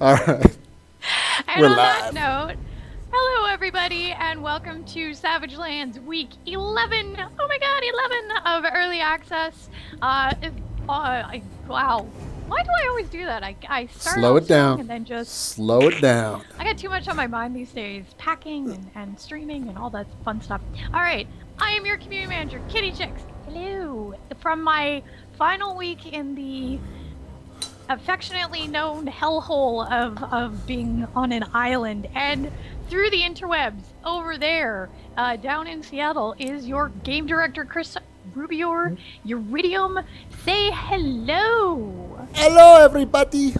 All right. And We're on live. that note, hello everybody, and welcome to Savage Lands Week 11. Oh my God, 11 of early access. Wow. Why do I always do that? I start Slow off it strong down. and then just Slow it down. I got too much on my mind these days. Packing and streaming and all that fun stuff. All right, I am your community manager, Kittychix. Hello. From my final week in the affectionately known hellhole of being on an island, and through the interwebs over there down in Seattle is your game director, Chris Rubior. Euryidium, say hello. Hello, everybody.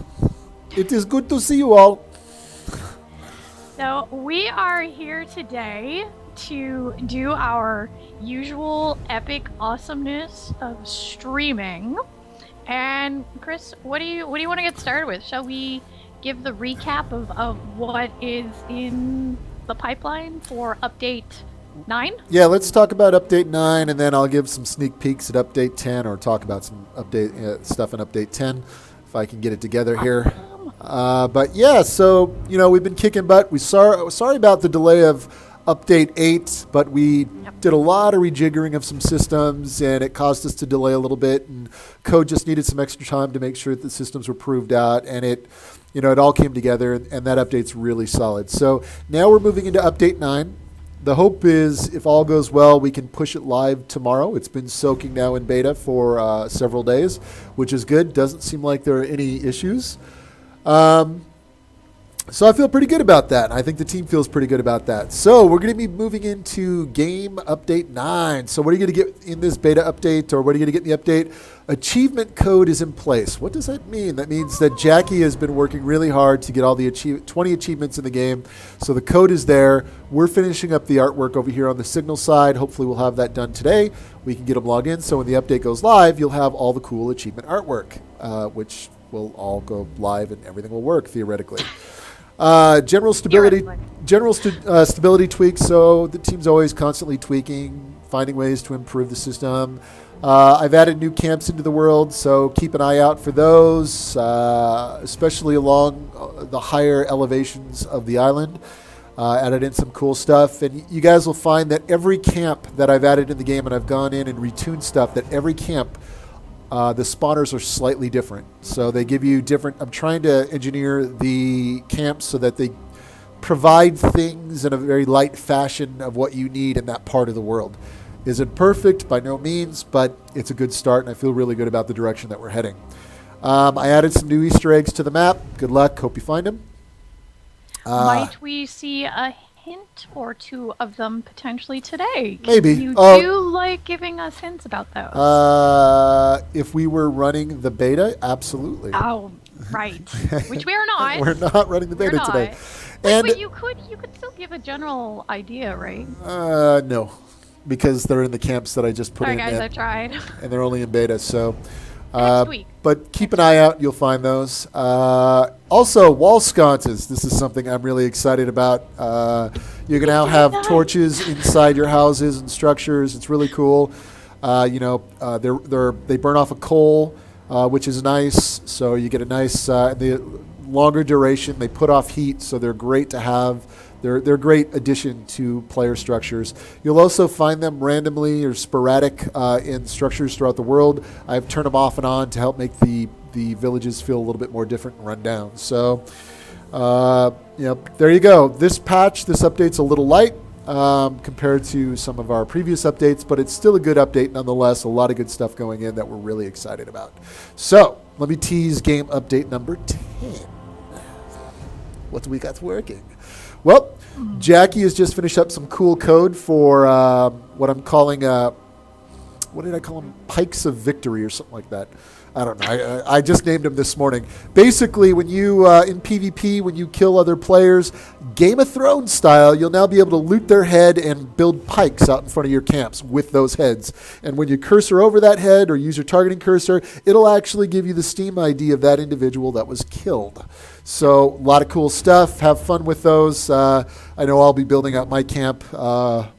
It is good to see you all. So we are here today to do our usual epic awesomeness of streaming. And Chris, what do you want to get started with? Shall we give the recap of what is in the pipeline for update 9? Yeah, let's talk about update 9, and then I'll give some sneak peeks at update 10, or talk about some update stuff in update 10, if I can get it together here. But yeah, so we've been kicking butt. Sorry about the delay of update 8, but we did a lot of rejiggering of some systems, and it caused us to delay a little bit, and code just needed some extra time to make sure that the systems were proved out, and it all came together, and that update's really solid. So now we're moving into update 9. The hope is, if all goes well, we can push it live tomorrow. It's been soaking now in beta for several days, which is good. Doesn't seem like there are any issues. So I feel pretty good about that. I think the team feels pretty good about that. So we're going to be moving into game update 9. So what are you going to get in this beta update, or what are you going to get in the update? Achievement code is in place. What does that mean? That means that Jackie has been working really hard to get all the 20 achievements in the game. So the code is there. We're finishing up the artwork over here on the Signal side. Hopefully we'll have that done today. We can get them logged in. So when the update goes live, you'll have all the cool achievement artwork, which will all go live and everything will work theoretically. General stability tweaks. So the team's always constantly tweaking, finding ways to improve the system. I've added new camps into the world, so keep an eye out for those, especially along the higher elevations of the island. Added in some cool stuff, and you guys will find that every camp that I've added in the game, and I've gone in and retuned stuff, that every camp the spawners are slightly different. So they give you different. I'm trying to engineer the camps so that they provide things in a very light fashion of what you need in that part of the world. Is it perfect? By no means, but it's a good start, and I feel really good about the direction that we're heading. I added some new Easter eggs to the map. Good luck. Hope you find them. Might we see a hint or two of them potentially today? Maybe. You do like giving us hints about those. If we were running the beta, absolutely. Oh, right. Which we are not. We're not running the beta today. But you could still give a general idea, right? No, because they're in the camps that I just put in. Sorry guys, I tried. And they're only in beta, so. Next week. But keep an eye out. You'll find those. Also, wall sconces. This is something I'm really excited about. You can now have torches inside your houses and structures. It's really cool. They burn off a coal, which is nice. So you get a nice the longer duration. They put off heat, so they're great to have. They're a great addition to player structures. You'll also find them randomly or sporadic in structures throughout the world. I've turned them off and on to help make the villages feel a little bit more different and run down. So, there you go. This update's a little light compared to some of our previous updates, but it's still a good update nonetheless. A lot of good stuff going in that we're really excited about. So, let me tease game update number 10. What do we got working? Well, Jackie has just finished up some cool code for what I'm calling, what did I call them? Pikes of Victory or something like that. I don't know. I just named them this morning. Basically, when you, in PvP, when you kill other players, Game of Thrones style, you'll now be able to loot their head and build pikes out in front of your camps with those heads. And when you cursor over that head or use your targeting cursor, it'll actually give you the Steam ID of that individual that was killed. So a lot of cool stuff. Have fun with those. I know I'll be building out my camp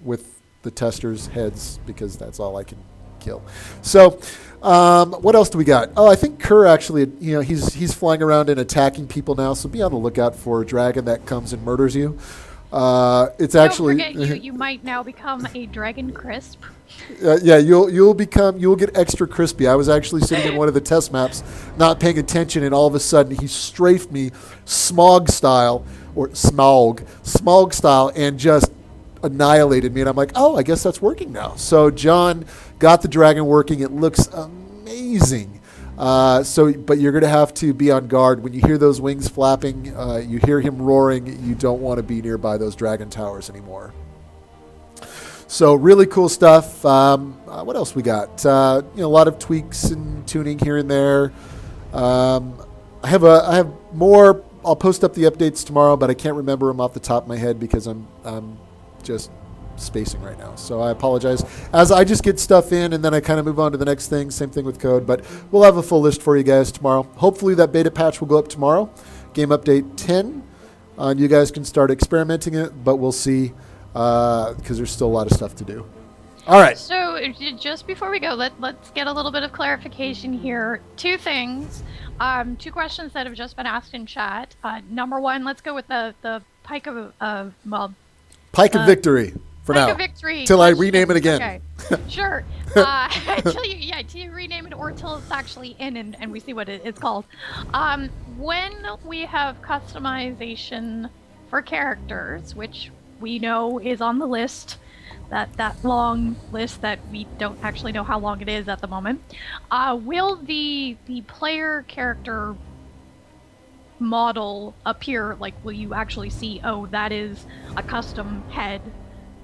with the testers' heads because that's all I can kill. So What else do we got? Oh, I think Kerr actually, he's flying around and attacking people now. So be on the lookout for a dragon that comes and murders you. It's actually. Don't forget, you might now become a dragon crisp. Yeah, you'll get extra crispy. I was actually sitting in one of the test maps, not paying attention, and all of a sudden he strafed me, smog style, and just annihilated me. And I'm like, oh, I guess that's working now. So John got the dragon working. It looks amazing. But you're going to have to be on guard. When you hear those wings flapping, you hear him roaring, you don't want to be nearby those dragon towers anymore. So really cool stuff. What else we got? A lot of tweaks and tuning here and there. I have more. I'll post up the updates tomorrow, but I can't remember them off the top of my head because I'm just spacing right now. So I apologize. As I just get stuff in and then I kind of move on to the next thing. Same thing with code, but we'll have a full list for you guys tomorrow. Hopefully that beta patch will go up tomorrow. Game update 10. You guys can start experimenting it, but we'll see because there's still a lot of stuff to do. All right. So just before we go, let's get a little bit of clarification here. Two things. Two questions that have just been asked in chat. Number one, let's go with the Pike of Victory for Pike now. of Victory. Till I rename it again. Okay. Sure. Till you rename it or till it's actually in and we see what it's called. When we have customization for characters, which we know is on the list, that long list that we don't actually know how long it is at the moment, will the player character model appear? Like, will you actually see, oh, that is a custom head?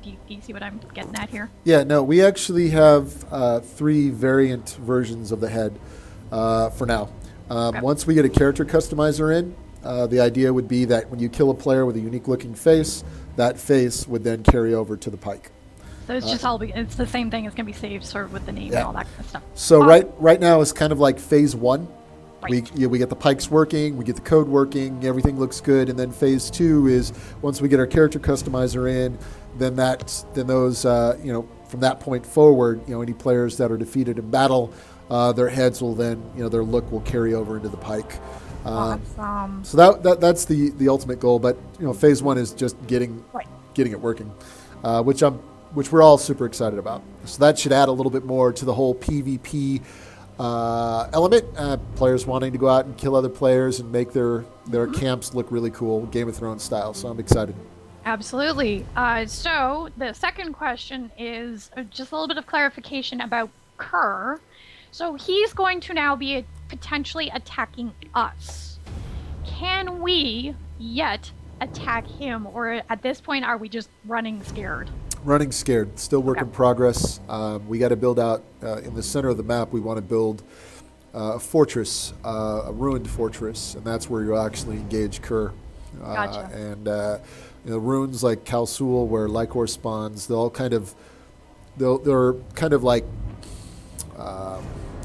Do you see what I'm getting at here? Yeah, no, we actually have 3 variant versions of the head for now. Okay. Once we get a character customizer in, the idea would be that when you kill a player with a unique looking face, that face would then carry over to the Pike. So it's just it's the same thing. It's going to be saved sort of with the name and all that kind of stuff. So right now it's kind of like phase 1. Right. We get the Pikes working, we get the code working, everything looks good, and then phase 2 is once we get our character customizer in, then those from that point forward, any players that are defeated in battle, their heads will then their look will carry over into the Pike. Awesome. So that's the ultimate goal, but phase 1 is just getting it working, which we're all super excited about. So that should add a little bit more to the whole PvP element. Players wanting to go out and kill other players and make their camps look really cool, Game of Thrones style. So I'm excited. Absolutely. So the second question is just a little bit of clarification about Kerr. So he's going to now be potentially attacking us. Can we yet attack him, or at this point are we just running scared? Running scared. Still work in progress. We got to build out in the center of the map. We want to build a fortress, a ruined fortress, and that's where you'll actually engage Kerr. Gotcha. And ruins like Kalsul, where Lycor spawns, they're kind of like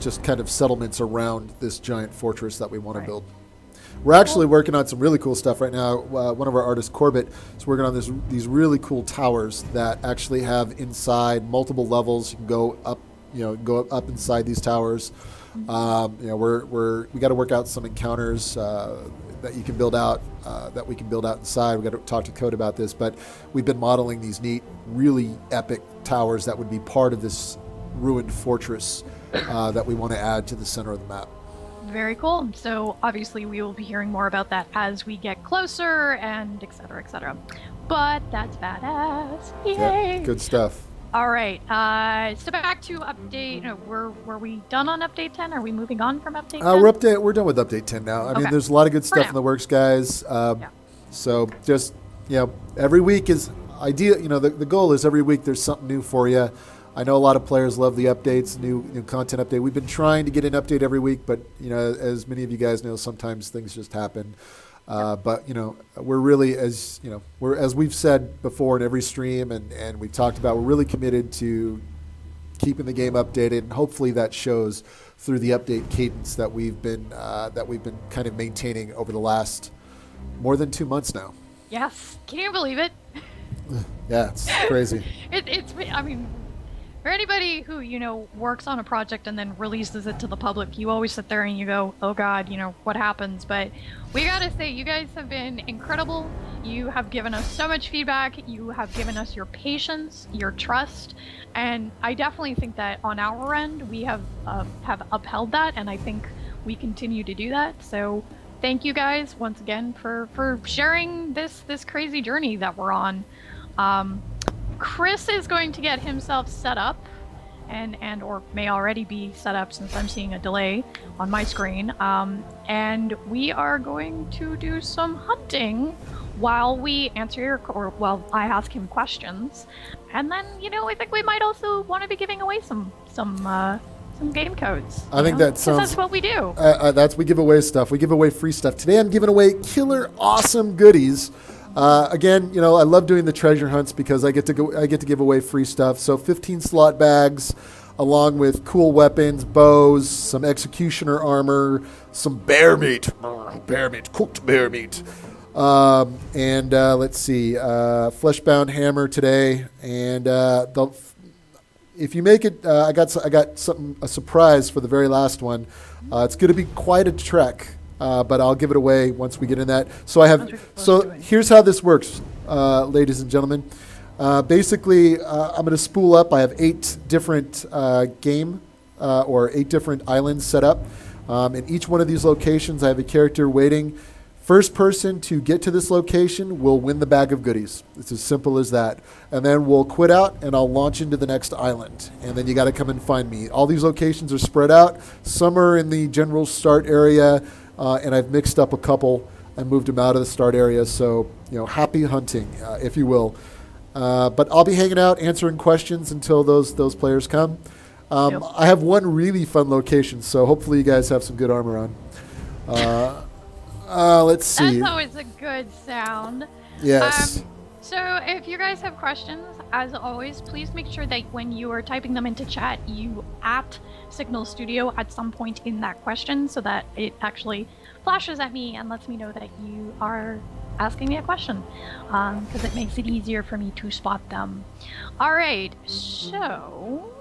just kind of settlements around this giant fortress that we want to build. We're actually working on some really cool stuff right now. One of our artists, Corbett, is working on these really cool towers that actually have inside multiple levels. You can go up inside these towers. We got to work out some encounters that you can build out, that we can build out inside. We got to talk to Code about this, but we've been modeling these neat, really epic towers that would be part of this ruined fortress that we want to add to the center of the map. Very cool. So obviously we will be hearing more about that as we get closer and et cetera, et cetera. But that's badass. Yay! Yeah, good stuff. All right. So back to update. Were we done on update 10? Are we moving on from update 10? We're done with update 10 now. I mean, there's a lot of good stuff in the works, guys. So just every week is ideal. The goal is every week there's something new for you. I know a lot of players love the updates, new content update. We've been trying to get an update every week, but as many of you guys know, sometimes things just happen. But we're really, as we've said before in every stream, and we've talked about, we're really committed to keeping the game updated, and hopefully that shows through the update cadence that we've been kind of maintaining over the last more than 2 months now. Yes, can you believe it? Yeah, it's crazy. I mean, for anybody who, works on a project and then releases it to the public, you always sit there and you go, oh God, what happens? But we gotta say, you guys have been incredible. You have given us so much feedback. You have given us your patience, your trust. And I definitely think that on our end, we have upheld that. And I think we continue to do that. So thank you guys once again for sharing this crazy journey that we're on. Chris is going to get himself set up and or may already be set up since I'm seeing a delay on my screen. And we are going to do some hunting while we answer while I ask him questions. And then, I think we might also want to be giving away some game codes. I think that sounds. That's what we do. We give away stuff. We give away free stuff. Today I'm giving away killer awesome goodies. Again, I love doing the treasure hunts because I get to give away free stuff. So 15 slot bags, along with cool weapons, bows, some executioner armor, some bear meat, cooked bear meat, and let's see, fleshbound hammer today. And if you make it, I got a surprise for the very last one. It's going to be quite a trek. But I'll give it away once we get in that. So here's how this works, ladies and gentlemen. Basically, I'm going to spool up. I have 8 different or 8 different islands set up. In each one of these locations, I have a character waiting. First person to get to this location will win the bag of goodies. It's as simple as that. And then we'll quit out, and I'll launch into the next island. And then you got to come and find me. All these locations are spread out. Some are in the general start area. And I've mixed up a couple and moved them out of the start area. So, happy hunting, if you will. But I'll be hanging out, answering questions until those players come. Yep. I have one really fun location, so hopefully you guys have some good armor on. Let's see. That's always a good sound. Yes. So if you guys have questions, as always, please make sure that when you are typing them into chat, you at Signal Studio at some point in that question so that it actually flashes at me and lets me know that you are asking me a question, because it makes it easier for me to spot them. All right, so...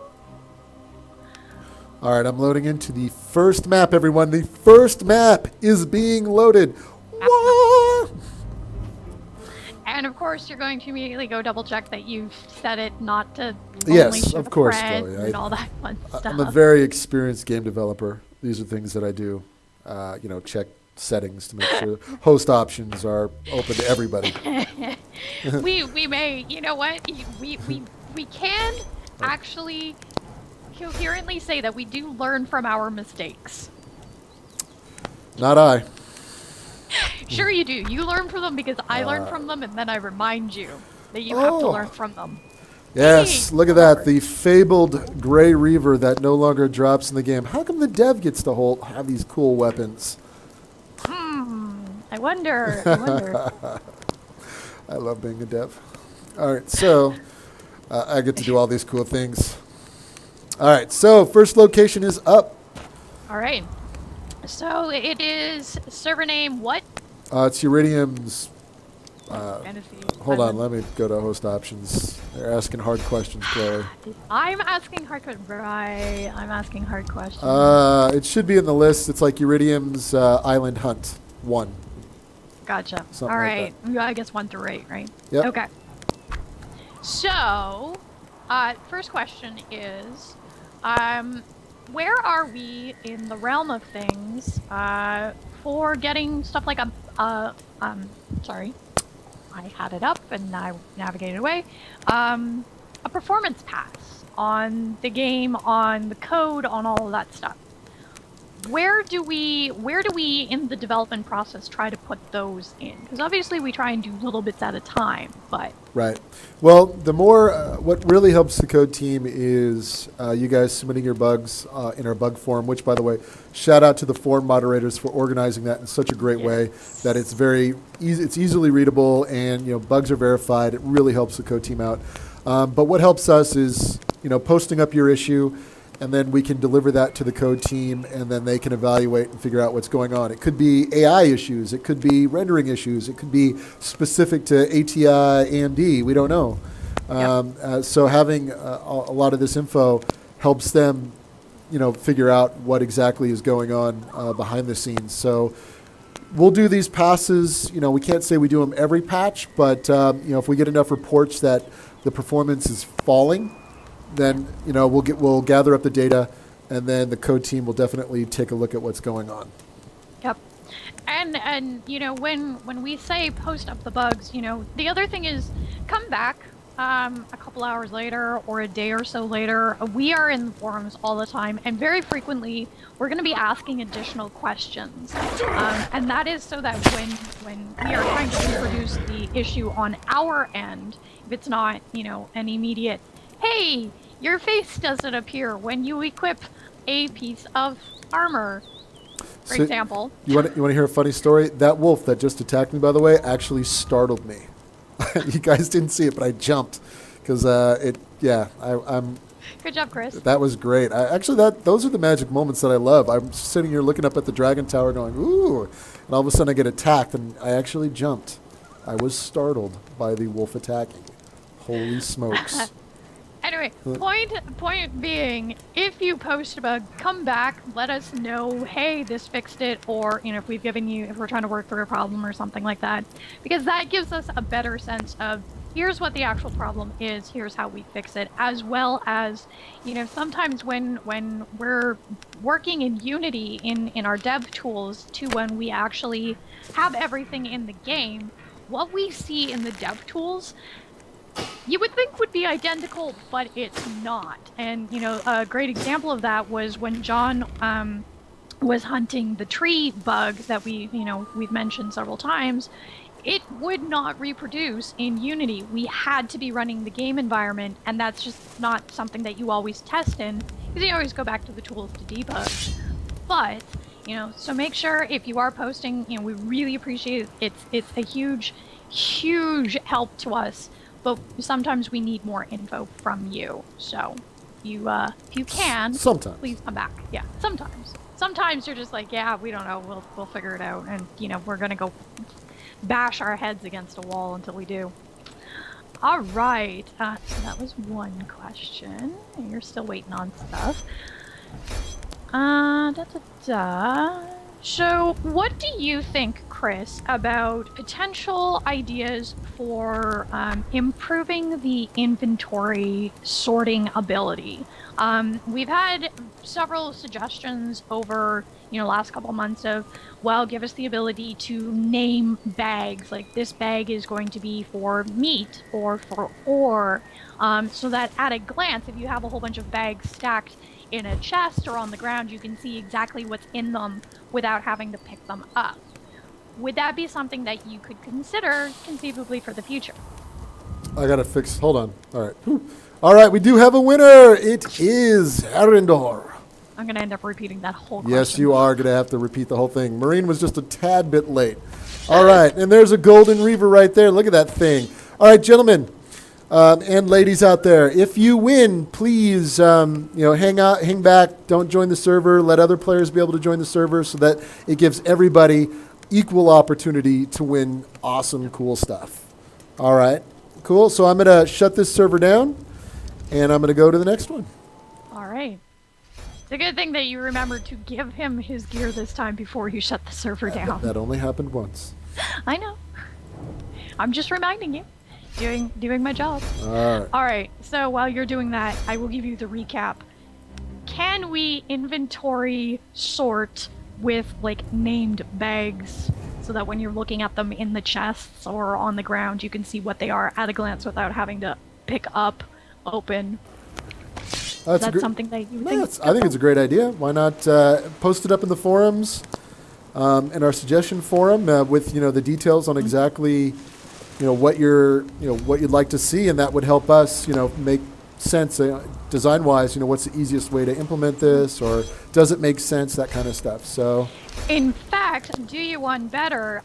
All right, I'm loading into the first map, everyone. The first map is being loaded. What? And of course, you're going to immediately go double check that you've set it not to yes, of course, Joey, and all that fun stuff. I'm a very experienced game developer. These are things that I do. Check settings to make sure host options are open to everybody. we may, you know what? We can actually coherently say that we do learn from our mistakes. Not I. Sure you do. You learn from them because I learn from them, and then I remind you that you have to learn from them. Yes, hey, look at that. The fabled Grey Reaver that no longer drops in the game. How come the dev gets to have these cool weapons? I wonder. I love being a dev. All right, so I get to do all these cool things. All right, so first location is up. All right. So it is server name what? It's Euryidium's. Fantasy. Hold on, let me go to host options. They're asking hard questions, Chloe. I'm asking hard questions. Right, I'm asking hard questions. It should be in the list. It's like Euryidium's Island Hunt 1. Gotcha. Something all like right. I guess 1 through 8, right? Yep. Okay. So, first question is, where are we in the realm of things for getting stuff like sorry, I had it up and I navigated away. A performance pass on the game, on the code, on all of that stuff. Where do we in the development process try to put those in? Because obviously we try and do little bits at a time, but... Right. Well, the more, what really helps the code team is you guys submitting your bugs in our bug forum, which, by the way, shout out to the forum moderators for organizing that in such a great way that it's very easy, it's easily readable, and bugs are verified. It really helps the code team out. But what helps us is posting up your issue, and then we can deliver that to the code team, and then they can evaluate and figure out what's going on. It could be AI issues. It could be rendering issues. It could be specific to ATI, AMD. We don't know. So having a lot of this info helps them, figure out what exactly is going on behind the scenes. So we'll do these passes. We can't say we do them every patch, but if we get enough reports that the performance is falling, then we'll gather up the data, and then the code team will definitely take a look at what's going on. Yep. And when we say post up the bugs, the other thing is come back a couple hours later or a day or so later. We are in the forums all the time, and very frequently we're going to be asking additional questions. And that is so that when we are trying to reproduce the issue on our end, if it's not, an immediate, hey, your face doesn't appear when you equip a piece of armor, for example. You want to hear a funny story? That wolf that just attacked me, by the way, actually startled me. You guys didn't see it, but I jumped because I'm. Good job, Chris. That was great. Those are the magic moments that I love. I'm sitting here looking up at the dragon tower, going ooh, and all of a sudden I get attacked, and I actually jumped. I was startled by the wolf attacking. Holy smokes! Anyway, point being, if you post a bug, come back, let us know, hey, this fixed it, or, if we're trying to work through a problem or something like that, because that gives us a better sense of, here's what the actual problem is, here's how we fix it, as well as, sometimes when we're working in Unity in our dev tools to when we actually have everything in the game, what we see in the dev tools you would think would be identical, but it's not. And, a great example of that was when John was hunting the tree bug that we've mentioned several times. It would not reproduce in Unity. We had to be running the game environment, and that's just not something that you always test in, because you always go back to the tools to debug. But, so make sure if you are posting, we really appreciate it. It's a huge, huge help to us. But sometimes we need more info from you. So, if you can, sometimes please come back. Yeah, sometimes. Sometimes you're just like, yeah, we don't know. We'll figure it out, and we're gonna go bash our heads against a wall until we do. All right. So that was one question. You're still waiting on stuff. So, what do you think, Chris, about potential ideas for improving the inventory sorting ability? We've had several suggestions over, last couple months of, well, give us the ability to name bags, like this bag is going to be for meat or for ore, so that at a glance, if you have a whole bunch of bags stacked in a chest or on the ground, you can see exactly what's in them without having to pick them up. Would that be something that you could consider conceivably for the future? I gotta fix. Hold on. All right. All right. We do have a winner. It is Arendor. I'm gonna end up repeating that whole question. Yes, you are gonna have to repeat the whole thing. Marine was just a tad bit late. All right, and there's a golden reaver right there. Look at that thing. All right, gentlemen. And ladies out there, if you win, please, hang back. Don't join the server. Let other players be able to join the server so that it gives everybody equal opportunity to win awesome, cool stuff. All right, cool. So I'm going to shut this server down, and I'm going to go to the next one. All right. It's a good thing that you remembered to give him his gear this time before you shut the server down. That only happened once. I know. I'm just reminding you. Doing my job. All right. So while you're doing that, I will give you the recap. Can we inventory sort with named bags so that when you're looking at them in the chests or on the ground, you can see what they are at a glance without having to pick up, open? That's something that you think? I think it's a great idea. Why not post it up in the forums, in our suggestion forum with the details on exactly what you'd like to see, and that would help us make sense design wise. What's the easiest way to implement this, or does it make sense, that kind of stuff. So in fact, do you one better,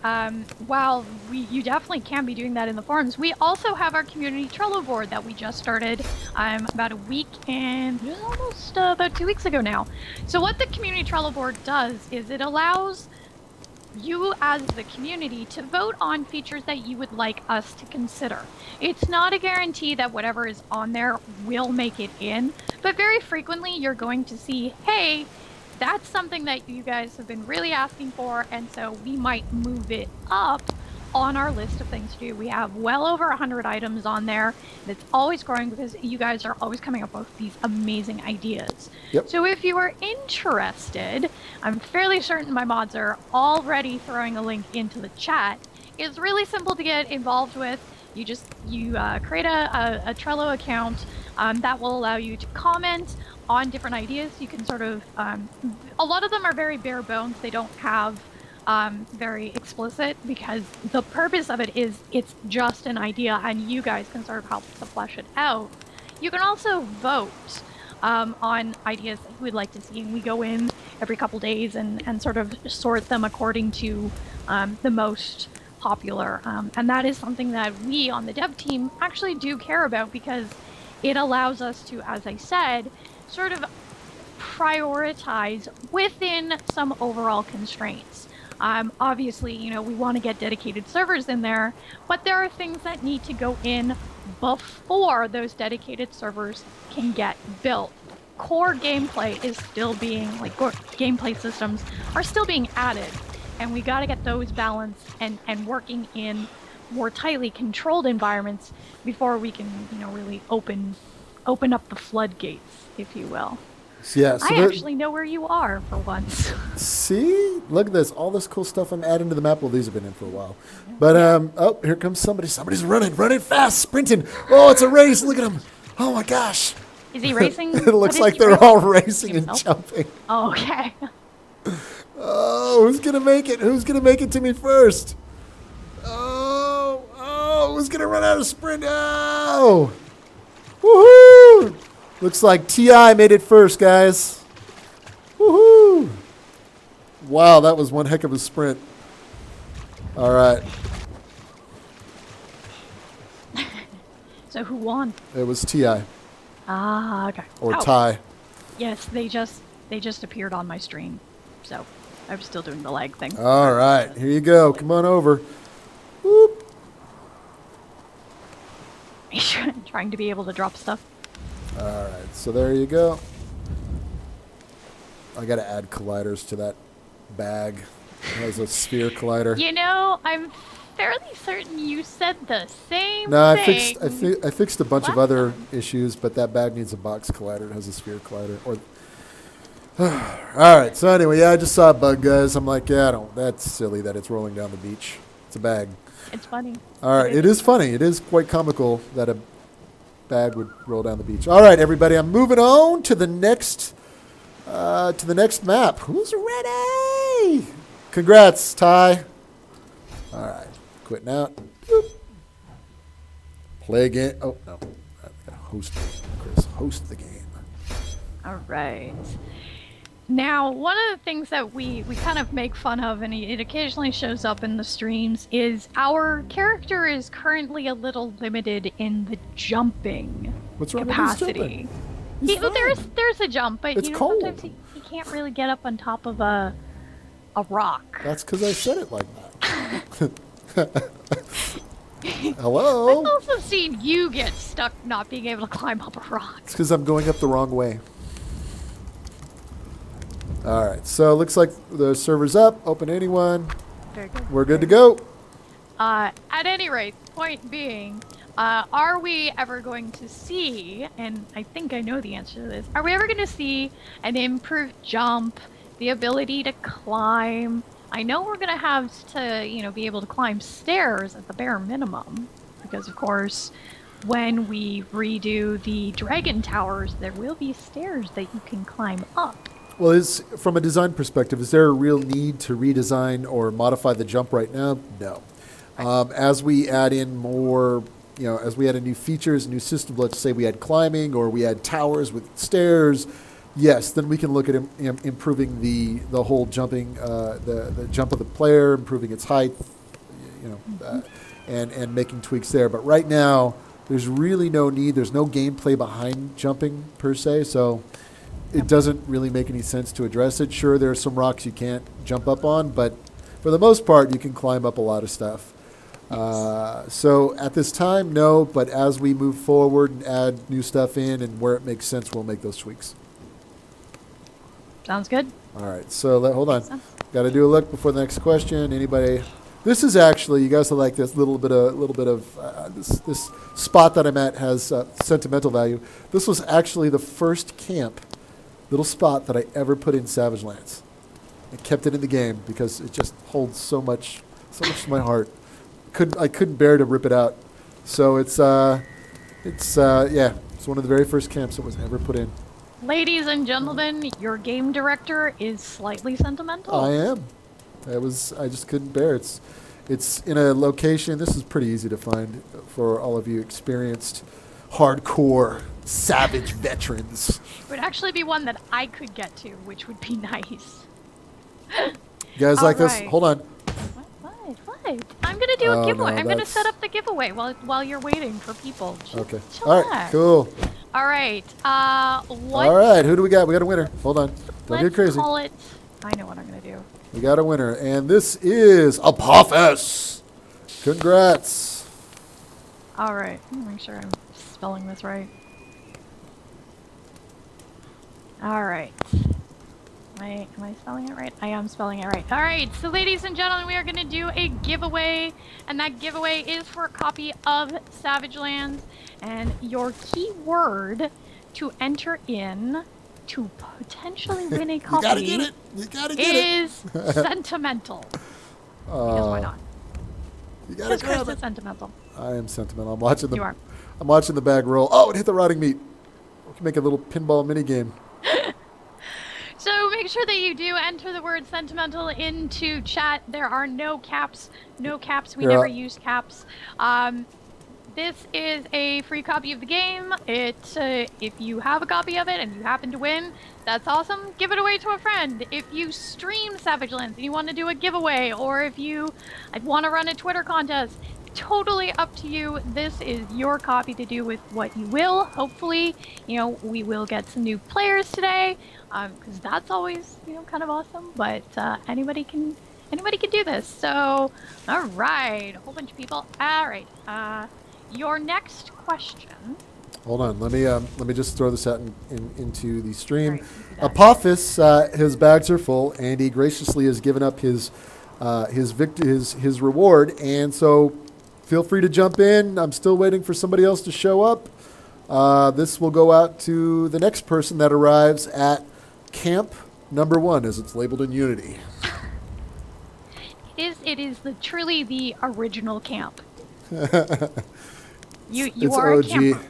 while you definitely can be doing that in the forums, we also have our community Trello board that we just started about a week and almost about 2 weeks ago now. So what the community Trello board does is it allows you as the community to vote on features that you would like us to consider. It's not a guarantee that whatever is on there will make it in, but very frequently you're going to see, hey, that's something that you guys have been really asking for, and so we might move it up on our list of things to do. We have well over 100 items on there, and it's always growing because you guys are always coming up with these amazing ideas. Yep. So if you are interested, I'm fairly certain my mods are already throwing a link into the chat. It's really simple to get involved with. You create a Trello account that will allow you to comment on different ideas. You can sort of, a lot of them are very bare bones. They don't have very explicit, because the purpose of it is it's just an idea and you guys can sort of help to flesh it out. You can also vote on ideas that you would like to see, and we go in every couple days and sort of sort them according to the most popular. And that is something that we on the dev team actually do care about, because it allows us to, as I said, sort of prioritize within some overall constraints. Obviously, we want to get dedicated servers in there, but there are things that need to go in before those dedicated servers can get built. Core gameplay is still being, core gameplay systems are still being added, and we got to get those balanced and working in more tightly controlled environments before we can, really open up the floodgates, if you will. Yeah, so I actually know where you are for once. See? Look at this. All this cool stuff I'm adding to the map. Well, these have been in for a while. But, oh, here comes somebody. Somebody's running fast, sprinting. Oh, it's a race. Look at him. Oh, my gosh. Is he racing? It looks like they're all racing and jumping. Oh, okay. Oh, who's going to make it? Who's going to make it to me first? Oh, who's going to run out of sprint? Oh. Woohoo! Looks like T.I. made it first, guys. Woohoo! Wow, that was one heck of a sprint. All right. So who won? It was T.I. Ah, okay. Or Ty. Yes, they just appeared on my stream, so I'm still doing the lag thing. All right, here you go. Come on over. Whoop. Trying to be able to drop stuff. All right, so there you go. I got to add colliders to that bag. It has a sphere collider. I'm fairly certain you said the same No, thing. I fixed a bunch of other issues, but that bag needs a box collider. It has a sphere collider. All right, so anyway, yeah, I just saw a bug, guys. I'm like, yeah, that's silly that it's rolling down the beach. It's a bag. It's funny. All right, it is funny. It is quite comical that a bag would roll down the beach. All right, everybody, I'm moving on to the next map. Who's ready? Congrats, Ty. All right, quitting out. Boop. Play again. Oh no, I gotta host it. Chris, host the game. All right. Now, one of the things that we kind of make fun of, and it occasionally shows up in the streams, is our character is currently a little limited in the jumping What's wrong capacity. with his jumping? There's a jump, but It's cold. sometimes he can't really get up on top of a rock. That's because I said it like that. Hello? I've also seen you get stuck not being able to climb up a rock. It's because I'm going up the wrong way. All right, so it looks like the server's up. Open anyone. Very good. We're good to go. At any rate, point being, are we ever going to see, and I think I know the answer to this, are we ever going to see an improved jump, the ability to climb? I know we're going to have to, be able to climb stairs at the bare minimum, because of course, when we redo the dragon towers, there will be stairs that you can climb up. Well, from a design perspective, is there a real need to redesign or modify the jump right now? No. As we add in more, as we add in new features, new systems, let's say we add climbing or we add towers with stairs, yes, then we can look at improving the whole jumping, the jump of the player, improving its height, and making tweaks there. But right now, there's really no need. There's no gameplay behind jumping per se, so it doesn't really make any sense to address it. Sure, there are some rocks you can't jump up on, but for the most part, you can climb up a lot of stuff. So at this time, no, but as we move forward and add new stuff in and where it makes sense, we'll make those tweaks. Sounds good. All right, so hold on. Got to do a look before the next question. Anybody? This is actually, you guys will like this little bit of this spot that I'm at has sentimental value. This was actually the first little spot that I ever put in Savage Lands. I kept it in the game because it just holds so much to my heart. I couldn't bear to rip it out. So it's one of the very first camps that was ever put in. Ladies and gentlemen, your game director is slightly sentimental. I am. I just couldn't bear it. It's in a location. This is pretty easy to find for all of you experienced, hardcore, savage veterans. It would actually be one that I could get to, which would be nice. You guys like this? Hold on. What? I'm gonna do a giveaway. No, I'm gonna set up the giveaway while you're waiting for people. Okay. All right. Cool. All right. What? All right. Who do we got? We got a winner. Hold on. Don't get crazy. Call it. I know what I'm gonna do. We got a winner, and this is Apophis. Congrats. All right. Let me make sure I'm spelling this right. All right. Am I spelling it right? I am spelling it right. All right, so ladies and gentlemen, we are going to do a giveaway, and that giveaway is for a copy of Savage Lands, and your keyword to enter in to potentially win a copy You gotta get it. is sentimental. Because why not? You gotta Because Chris grab is it. sentimental. I am sentimental. I'm watching You are. I'm watching the bag roll. Oh, it hit the rotting meat. We can make a little pinball mini game. So make sure that you do enter the word sentimental into chat. There are no caps. No caps. We never use caps. This is a free copy of the game. If you have a copy of it and you happen to win, that's awesome. Give it away to a friend. If you stream Savage Lands and you want to do a giveaway, or if you want to run a Twitter contest, totally up to you. This is your copy to do with what you will. Hopefully, we will get some new players today, because that's always, kind of awesome. But anybody can do this. So, all right, a whole bunch of people. All right, your next question. Hold on, let me just throw this out into the stream. Right, Apophis, his bags are full, and he graciously has given up his reward, and so feel free to jump in. I'm still waiting for somebody else to show up. This will go out to the next person that arrives at camp number 1, as it's labeled in Unity. It is truly the original camp. You It's are OG. a camper.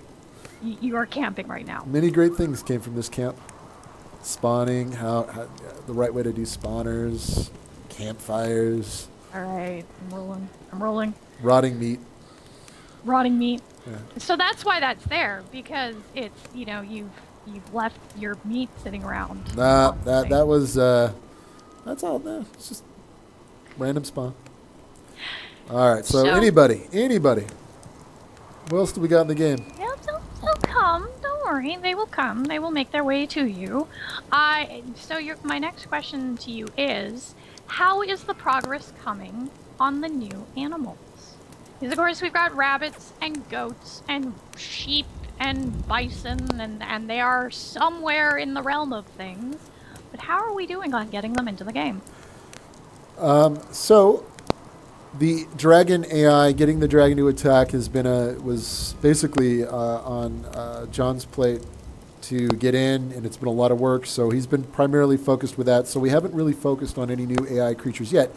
You are camping right now. Many great things came from this camp. Spawning, how the right way to do spawners, campfires. All right, I'm rolling. Rotting meat. Rotting meat. Yeah. So that's why that's there, because it's you've left your meat sitting around. Nah, that was that's all. It's just random spawn. All right, so anybody. What else do we got in the game? Yeah, they'll come. Don't worry, they will come. They will make their way to you. My next question to you is, how is the progress coming on the new animals? Because of course we've got rabbits and goats and sheep and bison, and they are somewhere in the realm of things. But how are we doing on getting them into the game? So the dragon AI, getting the dragon to attack, was basically on John's plate to get in, and it's been a lot of work. So he's been primarily focused with that. So we haven't really focused on any new AI creatures yet,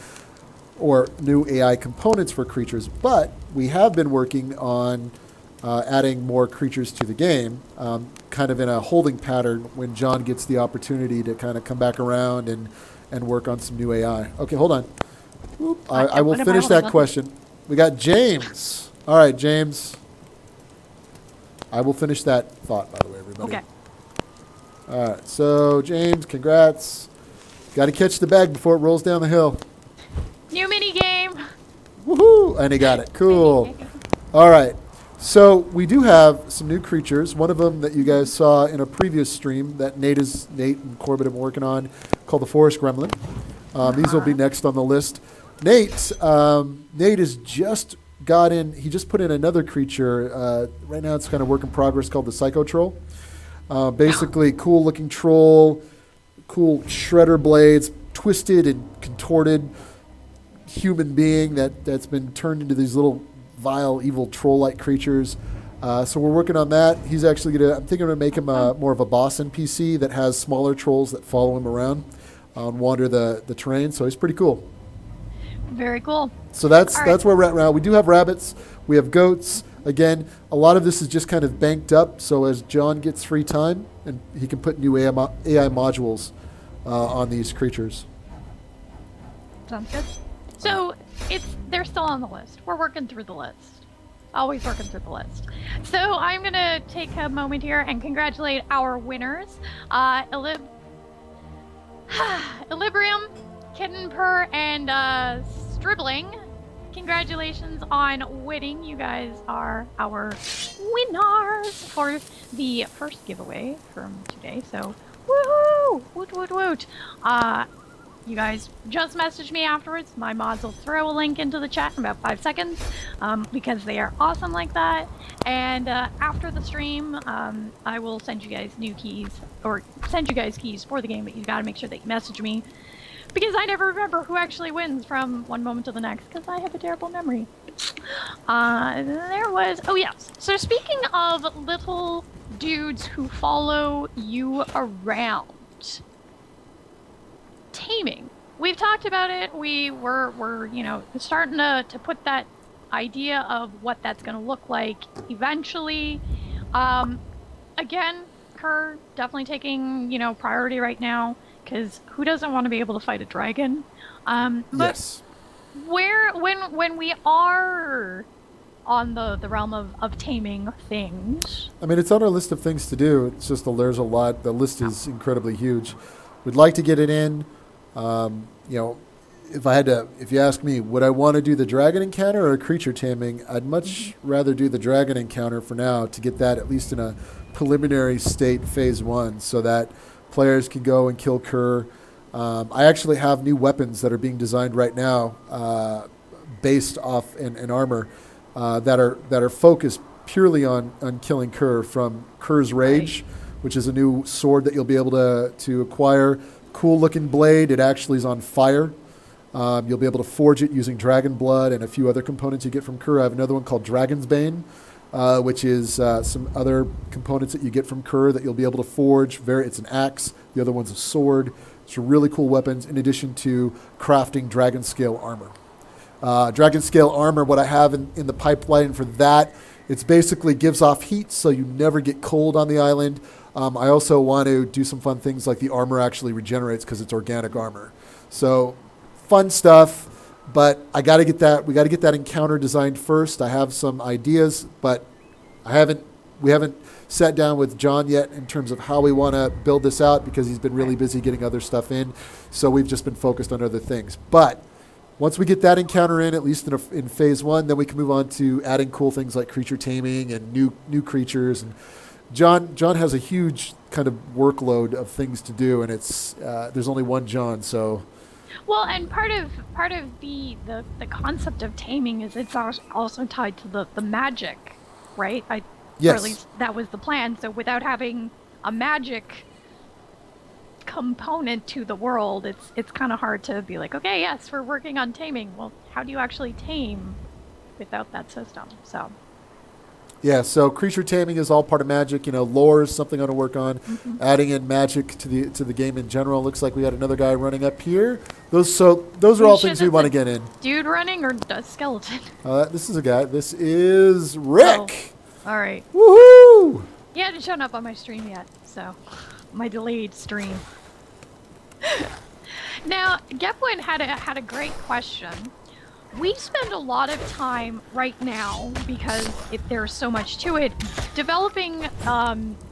or new AI components for creatures. But we have been working on adding more creatures to the game, kind of in a holding pattern when John gets the opportunity to kind of come back around and work on some new AI. Okay, hold on. I will finish that question. We got James. All right, James. I will finish that thought, by the way, everybody. Okay. All right, so James, congrats. Got to catch the bag before it rolls down the hill. New mini game. Woohoo! And he got it. Cool. All right. So we do have some new creatures. One of them that you guys saw in a previous stream that Nate and Corbett have been working on, called the Forest Gremlin. These will be next on the list. Nate has just he just put in another creature. Right now it's kind of work in progress called the Psycho Troll. Basically, cool looking troll, cool shredder blades, twisted and contorted human being that's been turned into these little vile, evil troll-like creatures. So we're working on that. He's actually I'm thinking I'm gonna make him more of a boss NPC that has smaller trolls that follow him around and wander the terrain. So he's pretty cool. Very cool. So that's where we're at now. We do have rabbits. We have goats. Again, a lot of this is just kind of banked up. So as John gets free time, and he can put new AI modules on these creatures. Sounds good. So they're still on the list. We're working through the list. Always working through the list. So I'm going to take a moment here and congratulate our winners. Equilibrium, Kittenpurr, and Stribling. Congratulations on winning. You guys are our winners for the first giveaway from today. So, woohoo! Woot, woot, woot. You guys just message me afterwards. My mods will throw a link into the chat in about 5 seconds because they are awesome like that. And after the stream, I will send you guys new keys, or send you guys keys for the game, but you got to make sure that you message me because I never remember who actually wins from one moment to the next because I have a terrible memory. Oh yes. So speaking of little dudes who follow you around. Taming. We've talked about it. We're starting to put that idea of what that's going to look like eventually. Again, Kerr definitely taking priority right now because who doesn't want to be able to fight a dragon? But yes. When we are on the realm of taming things, I mean, it's on our list of things to do. It's just there's a lot. The list is incredibly huge. We'd like to get it in. If you ask me, would I want to do the dragon encounter or creature taming? I'd much rather do the dragon encounter for now to get that at least in a preliminary state phase 1 so that players can go and kill Kerr. I actually have new weapons that are being designed right now based off an armor that are focused purely on killing Kerr, from Kerr's Rage, which is a new sword that you'll be able to acquire. Cool looking blade. It actually is on fire. You'll be able to forge it using dragon blood and a few other components you get from Kerr. I have another one called Dragon's Bane, which is some other components that you get from Kerr that you'll be able to forge. It's an axe. The other one's a sword. It's really cool weapons in addition to crafting dragon scale armor. Dragon scale armor, what I have in the pipeline for that, it's basically gives off heat so you never get cold on the island. I also want to do some fun things like the armor actually regenerates because it's organic armor. So fun stuff, but we got to get that encounter designed first. I have some ideas, but we haven't sat down with John yet in terms of how we want to build this out because he's been really busy getting other stuff in. So we've just been focused on other things. But once we get that encounter in, at least in phase 1, then we can move on to adding cool things like creature taming and new creatures. And John has a huge kind of workload of things to do, and it's there's only one John, so. Well, and part of the concept of taming is it's also tied to the magic, right? Yes. Or at least that was the plan. So without having a magic component to the world, it's kind of hard to be like, okay, yes, we're working on taming. Well, how do you actually tame without that system? So. Yeah, so creature taming is all part of magic. Lore is something I want to work on. Mm-hmm. Adding in magic to the game in general. Looks like we got another guy running up here. Those are all things we want to get in. Dude running or a skeleton? This is a guy. This is Rick. Oh, all right. Woohoo! He hadn't shown up on my stream yet, so my delayed stream. Now, Gepwin had a great question. We spend a lot of time right now, because there's so much to it, developing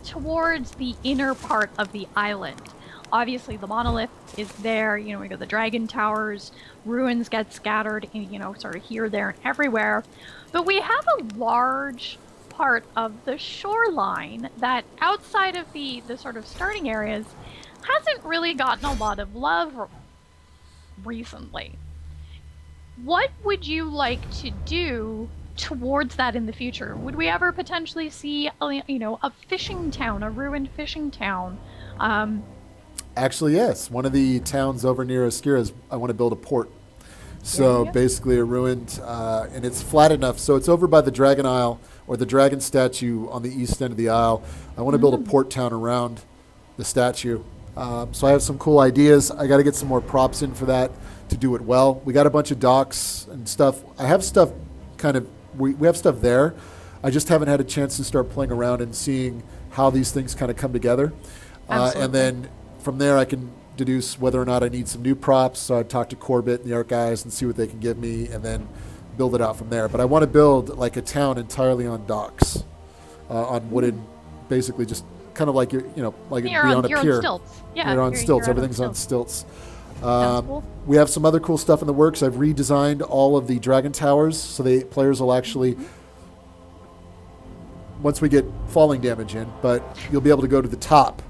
towards the inner part of the island. Obviously, the monolith is there. We got the dragon towers, ruins get scattered, sort of here, there, and everywhere. But we have a large part of the shoreline that, outside of the sort of starting areas, hasn't really gotten a lot of love recently. What would you like to do towards that in the future? Would we ever potentially see, a fishing town, a ruined fishing town? Actually, yes. One of the towns over near Oskira I want to build a port. So basically a ruined, and it's flat enough. So it's over by the Dragon Isle, or the dragon statue on the east end of the isle. I want to build a port town around the statue. So I have some cool ideas. I got to get some more props in for that to do it well. We got a bunch of docks and stuff. I have stuff we have stuff there. I just haven't had a chance to start playing around and seeing how these things kind of come together. And then from there I can deduce whether or not I need some new props. So I talk to Corbett and the art guys and see what they can give me, and then build it out from there. But I want to build like a town entirely on docks, on wooden, basically just kind of like like it'd be on a pier. On stilts. Yeah, you're on stilts. Everything's on stilts. Cool. We have some other cool stuff in the works. I've redesigned all of the dragon towers, so the players will actually, once we get falling damage in, but you'll be able to go to the top.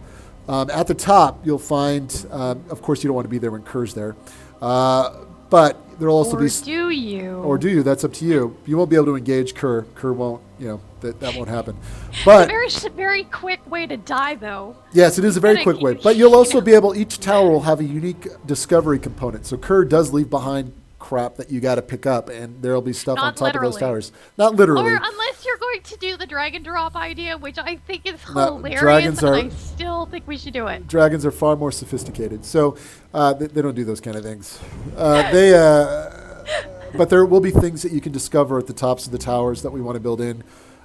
At the top, you'll find, of course, you don't want to be there when Kerr's there, but there'll also be... Or do you? That's up to you. You won't be able to engage Kerr. Kerr won't, that won't happen. But it's a very quick way to die, though. Yes, it is a very quick way. But you'll also be able, each tower will have a unique discovery component. So Kerr does leave behind crap that you got to pick up, and there'll be stuff on top of those towers. Not literally. Or unless you're going to do the dragon drop idea, which I think is hilarious, and I still think we should do it. Dragons are far more sophisticated, so they don't do those kind of things. But there will be things that you can discover at the tops of the towers that we want to build in.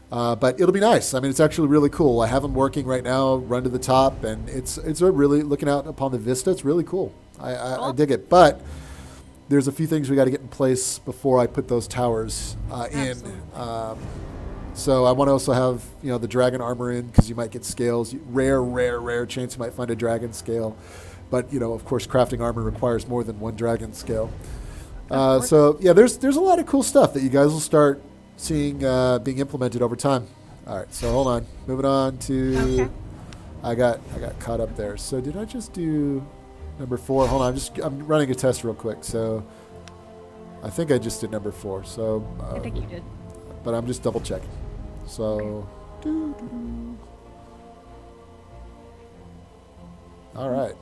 But it'll be nice. I mean, it's actually really cool. I have them working right now, run to the top, and it's a really, looking out upon the vista, it's really cool. I dig it. But there's a few things we got to get in place before I put those towers in. So I want to also have, the dragon armor in, because you might get scales. Rare chance you might find a dragon scale. But, of course, crafting armor requires more than one dragon scale. So, yeah, there's a lot of cool stuff that you guys will start seeing being implemented over time. All right, so hold on. Moving on to... Okay. I got caught up there. So did I just do number 4? Hold on, I'm running a test real quick. So I think I just did number 4. So I think you did. But I'm just double checking. So all right.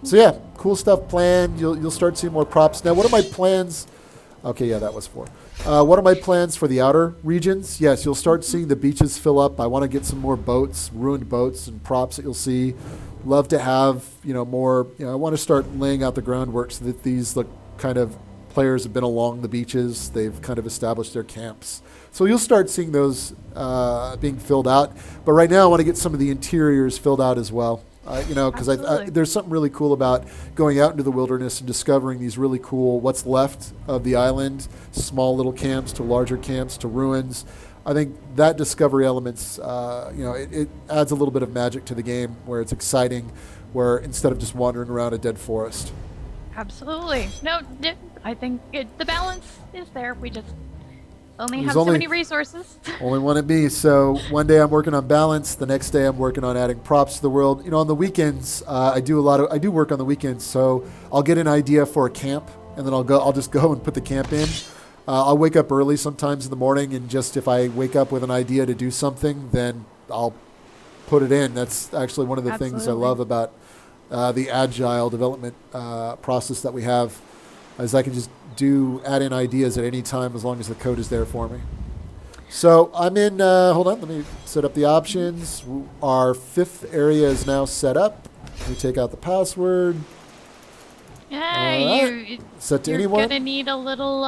So yeah, cool stuff planned. You'll start seeing more props. Now, what are my plans? Okay, yeah, that was 4. What are my plans for the outer regions? Yes, you'll start seeing the beaches fill up. I want to get some more boats, ruined boats and props that you'll see. Love to have, more, I want to start laying out the groundwork so that these look kind of, players have been along the beaches. They've kind of established their camps. So you'll start seeing those being filled out. But right now I want to get some of the interiors filled out as well. Because there's something really cool about going out into the wilderness and discovering these really cool, what's left of the island, small little camps to larger camps to ruins. I think that discovery elements, it adds a little bit of magic to the game where it's exciting, where instead of just wandering around a dead forest. Absolutely. No, I think the balance is there. We just only have so many resources. Only one it be. So one day I'm working on balance. The next day I'm working on adding props to the world. On the weekends, I do work on the weekends. So I'll get an idea for a camp, and then I'll just go and put the camp in. I'll wake up early sometimes in the morning, and just if I wake up with an idea to do something, then I'll put it in. That's actually one of the things I love about the agile development process that we have, is I can just add in ideas at any time as long as the code is there for me. So I'm in, hold on, let me set up the options. Our 5th area is now set up. Let me take out the password. Set to anyone. You're going to need a little...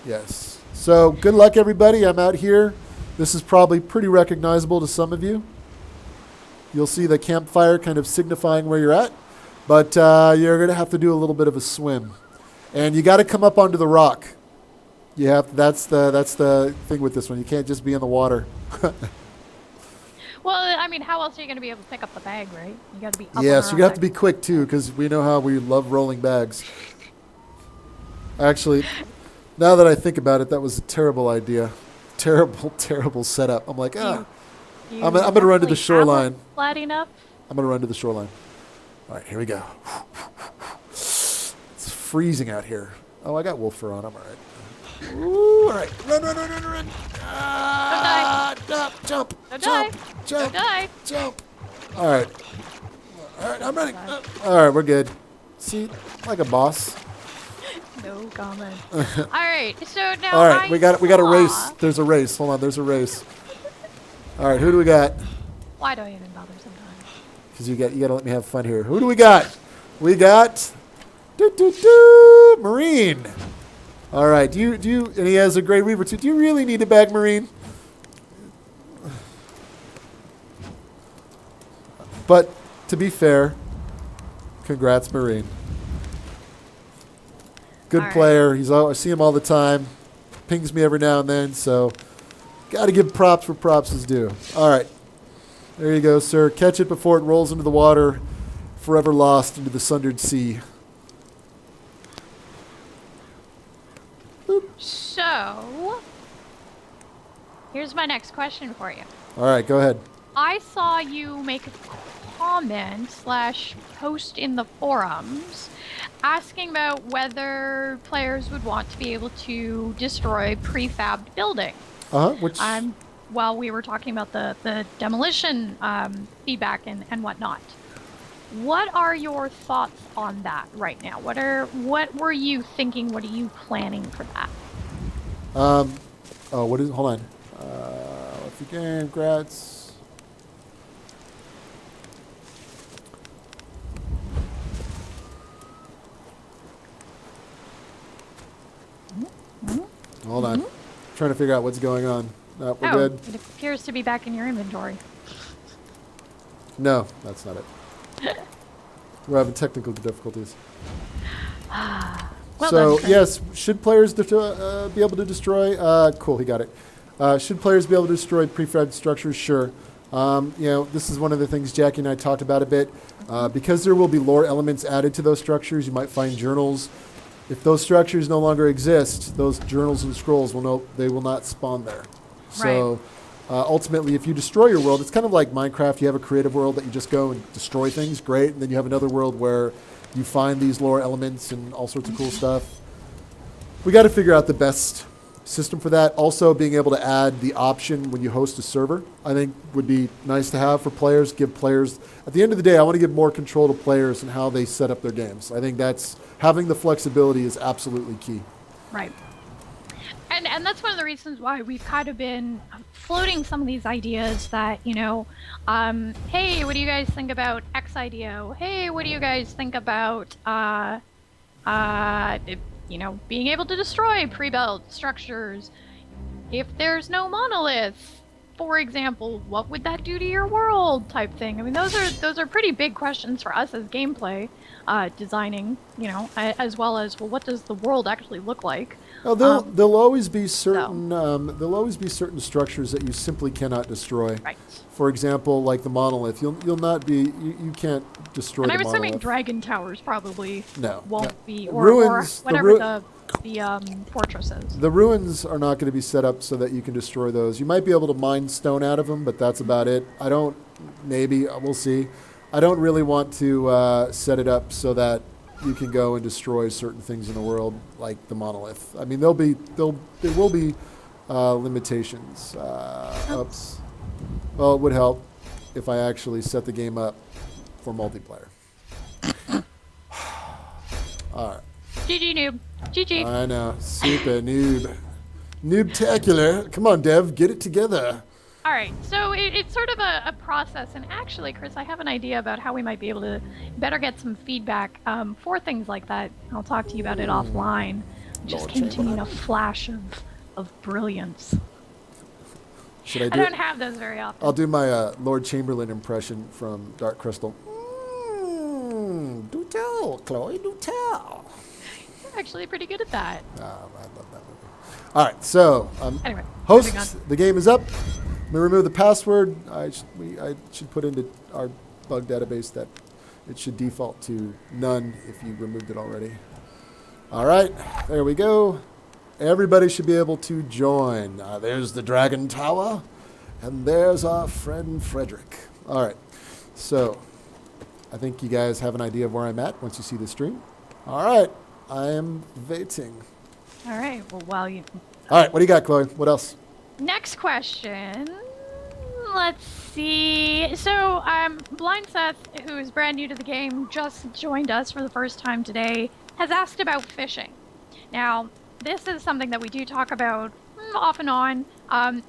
Yes. So good luck, everybody. I'm out here. This is probably pretty recognizable to some of you. You'll see the campfire kind of signifying where you're at. But you're going to have to do a little bit of a swim. And you got to come up onto the rock. You have that's the thing with this one. You can't just be in the water. Well, I mean, how else are you going to be able to pick up the bag, right? You got to be up Yes, you have to be quick too, because we know how we love rolling bags. Actually, now that I think about it, that was a terrible idea. Terrible setup. I'm like, I'm going to run to the shoreline. Flat enough? I'm going to run to the shoreline. All right, here we go. freezing out here. Oh, I got wolf fur on. I'm all right. Ooh, all right. Run. Jump. Don't Jump. die. Jump. Don't die. Jump. All right. All right, I'm running. All right, we're good. See, like a boss. No comment. All right, so now All right, we got a race. saw- There's a race. Hold on, there's a race. All right, who do we got? Why do I even bother sometimes? Because you got to let me have fun here. Who do we got? We got Marine. All right. Do you? And he has a Grey Weaver too. Do you really need a bag, Marine? But to be fair, congrats, Marine. Good All right. player. I see him all the time. Pings me every now and then. So got to give props where props is due. All right. There you go, sir. Catch it before it rolls into the water, forever lost into the sundered sea. So, here's my next question for you. All right, go ahead. I saw you make a comment / post in the forums asking about whether players would want to be able to destroy prefabbed buildings. Which While we were talking about the demolition feedback and whatnot. What are your thoughts on that right now? What were you thinking? What are you planning for that? what is? Hold on. If you can, congrats. Hold on. Trying to figure out what's going on. We're good. It appears to be back in your inventory. No, that's not it. We're having technical difficulties. Well So, done, Chris. yes, should players be able to destroy? Cool, he got it. Should players be able to destroy prefab structures? Sure. This is one of the things Jackie and I talked about a bit. Because there will be lore elements added to those structures, you might find journals. If those structures no longer exist, those journals and scrolls will not spawn there. So ultimately, if you destroy your world, it's kind of like Minecraft. You have a creative world that you just go and destroy things, great. And then you have another world where you find these lore elements and all sorts of cool stuff. We got to figure out the best system for that. Also, being able to add the option when you host a server, I think would be nice to have for players. Give players, at the end of the day, I want to give more control to players and how they set up their games. I think having the flexibility is absolutely key. Right. And that's one of the reasons why we've kind of been floating some of these ideas that, hey, what do you guys think about X idea? Hey, what do you guys think about, being able to destroy pre-built structures? If there's no monolith, for example, what would that do to your world type thing? I mean, those are pretty big questions for us as gameplay designing, as well as, well, what does the world actually look like? Oh, there'll always be certain structures that you simply cannot destroy. Right. For example, like the monolith, you can't destroy. And the I'm assuming monolith. dragon towers probably won't be, or Ruins, whatever the fortresses. The ruins are not going to be set up so that you can destroy those. You might be able to mine stone out of them, but that's about it. We'll see. I don't really want to set it up so that you can go and destroy certain things in the world, like the monolith. I mean, there will be limitations. Oops. Well, it would help if I actually set the game up for multiplayer. All right. GG noob. GG. I know. Super noob. Noobtacular. Come on, Dev. Get it together. All right. So it's sort of a process. And actually, Chris, I have an idea about how we might be able to better get some feedback for things like that. I'll talk to you about it offline. Just came to me in a flash of brilliance. Should I I don't have those very often. I'll do my Lord Chamberlain impression from Dark Crystal. Do tell, Chloe, do tell. You're actually pretty good at that. I love that movie. All right, so Anyway, moving hosts, on. the game is up. Let me remove the password. I should put into our bug database that it should default to none if you removed it already. All right, there we go. Everybody should be able to join. There's the Dragon Tower, and there's our friend Frederick. All right, so I think you guys have an idea of where I'm at once you see the stream. All right, I am waiting. All right. Well, while you. All right, what do you got, Chloe? What else? Next question. Let's see. So, Blind Seth, who is brand new to the game, just joined us for the first time today, has asked about fishing. Now, this is something that we do talk about off and on,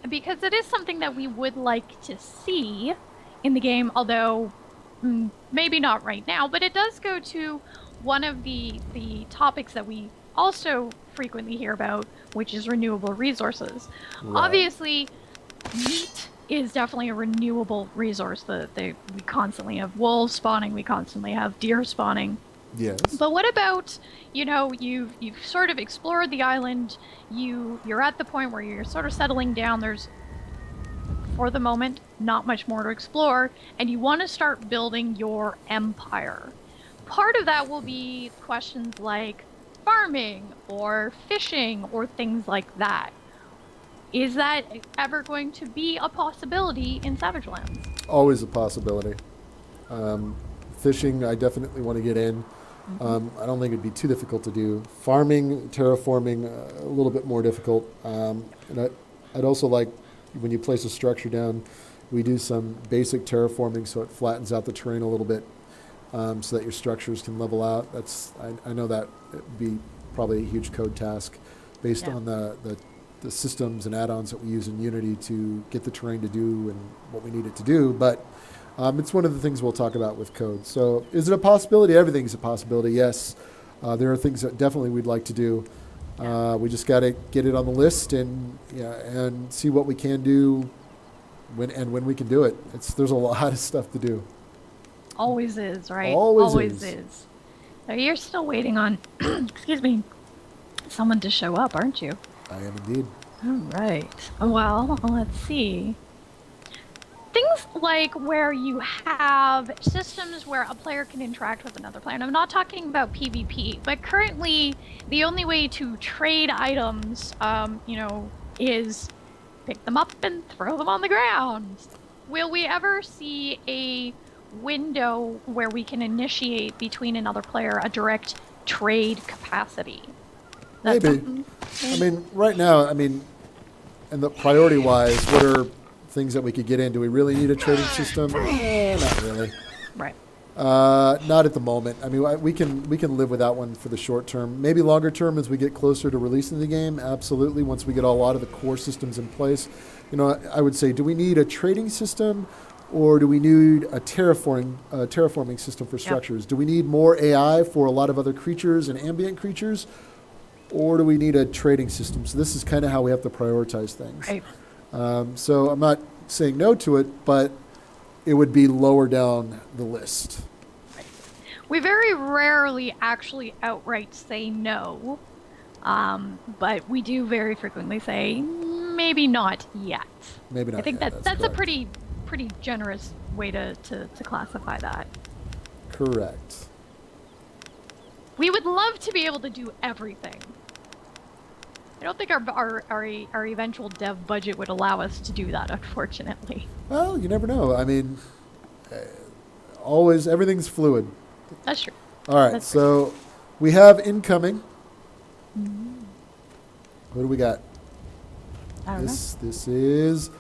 because it is something that we would like to see in the game, although maybe not right now. But it does go to one of the topics that we also frequently hear about, which is renewable resources. Right. Obviously, meat is definitely a renewable resource. We constantly have wolves spawning, we constantly have deer spawning. Yes. But what about, you've sort of explored the island, you're at the point where you're sort of settling down, there's, for the moment, not much more to explore, and you want to start building your empire. Part of that will be questions like farming or fishing or things like that. Is that ever going to be a possibility in Savage Lands? Always a possibility. Fishing, I definitely want to get in. I don't think it'd be too difficult to do. Farming, terraforming, a little bit more difficult. And I'd also like, when you place a structure down, we do some basic terraforming so it flattens out the terrain a little bit, so that your structures can level out. I know that would be probably a huge code task based on the systems and add-ons that we use in Unity to get the terrain to do and what we need it to do. But it's one of the things we'll talk about with code. So is it a possibility? Everything's a possibility, yes. There are things that definitely we'd like to do. We just got to get it on the list and see what we can do when we can do it. There's a lot of stuff to do. Always is, right? Always is. So you're still waiting on, excuse me, someone to show up, aren't you? I am indeed. All right. Well, let's see. Things like where you have systems where a player can interact with another player. And I'm not talking about PvP, but currently the only way to trade items, is pick them up and throw them on the ground. Will we ever see a window where we can initiate between another player a direct trade capacity? Maybe. I mean, right now, and the priority-wise, what are things that we could get in? Do we really need a trading system? Not really. Right. Not at the moment. I mean, we can live without one for the short term. Maybe longer term as we get closer to releasing the game. Absolutely. Once we get a lot of the core systems in place, I would say, do we need a trading system, or do we need a terraforming system for structures? Yep. Do we need more AI for a lot of other creatures and ambient creatures, or do we need a trading system? So this is kind of how we have to prioritize things. Right. So I'm not saying no to it, but it would be lower down the list. Right. We very rarely actually outright say no, but we do very frequently say maybe not yet. Maybe not. I think yet. that's a pretty generous way to classify that. Correct. We would love to be able to do everything. I don't think our eventual dev budget would allow us to do that, unfortunately. Well, you never know. I mean, always everything's fluid. That's true. All right, so we have incoming. Mm-hmm. What do we got? I don't know. This is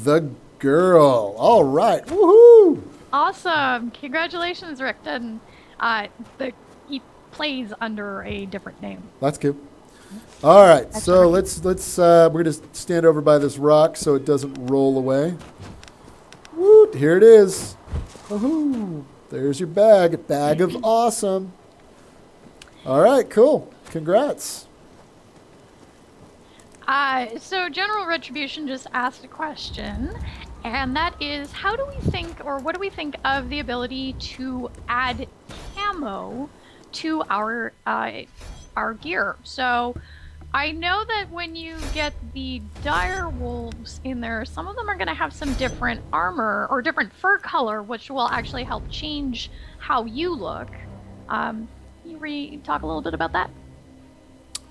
the girl. All right, woohoo! Awesome! Congratulations, Rick. And he plays under a different name. That's good. All right, so let's we're gonna stand over by this rock so it doesn't roll away. Woo! Here it is. Woohoo! There's your bag of awesome. All right, cool. Congrats. So General Retribution just asked a question, and that is, how do we think, or what do we think of the ability to add camo to our gear? So I know that when you get the dire wolves in there, some of them are going to have some different armor or different fur color, which will actually help change how you look. You talk a little bit about that?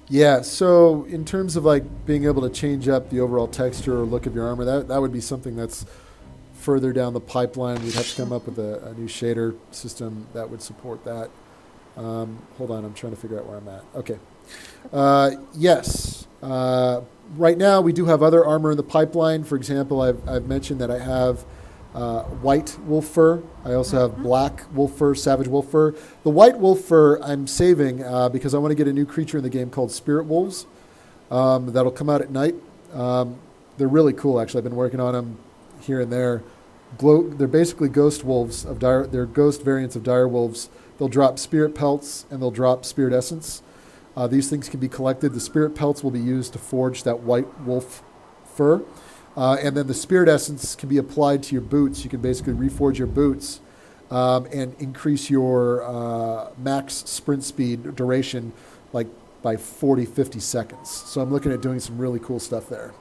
Yeah, so in terms of like being able to change up the overall texture or look of your armor, that would be something that's further down the pipeline. We'd have to come up with a new shader system that would support that. Hold on, I'm trying to figure out where I'm at. Okay. Yes. Right now, we do have other armor in the pipeline. For example, I've mentioned that I have white wolf fur. I also have black wolf fur, savage wolf fur. The white wolf fur I'm saving because I want to get a new creature in the game called spirit wolves that'll come out at night. They're really cool, actually. I've been working on them here and there. They're basically ghost wolves. They're ghost variants of dire wolves. They'll drop spirit pelts and they'll drop spirit essence. These things can be collected. The spirit pelts will be used to forge that white wolf fur. And then the spirit essence can be applied to your boots. You can basically reforge your boots and increase your max sprint speed duration like by 40, 50 seconds. So I'm looking at doing some really cool stuff there.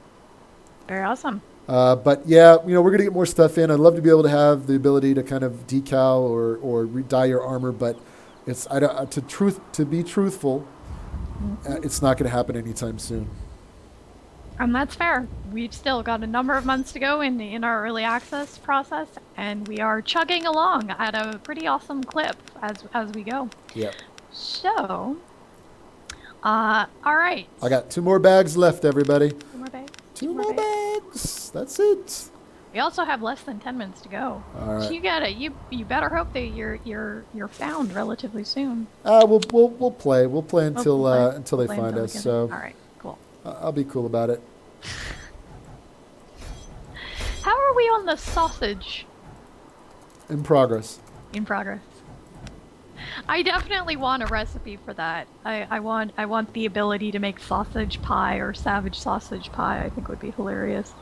Very awesome. But yeah, we're going to get more stuff in. I'd love to be able to have the ability to kind of decal or dye your armor, but it's to be truthful, it's not going to happen anytime soon. And that's fair. We've still got a number of months to go in our early access process, and we are chugging along at a pretty awesome clip as we go. Yep. So, all right. I got 2 more bags left, everybody. 2 more bags. 2 more bags. That's it. We also have less than 10 minutes to go. All right. So you better hope that you're found relatively soon. We'll play. We'll play until they find us. So all right, cool. I'll be cool about it. How are we on the sausage? In progress. In progress. I definitely want a recipe for that. I want the ability to make sausage pie or savage sausage pie. I think would be hilarious.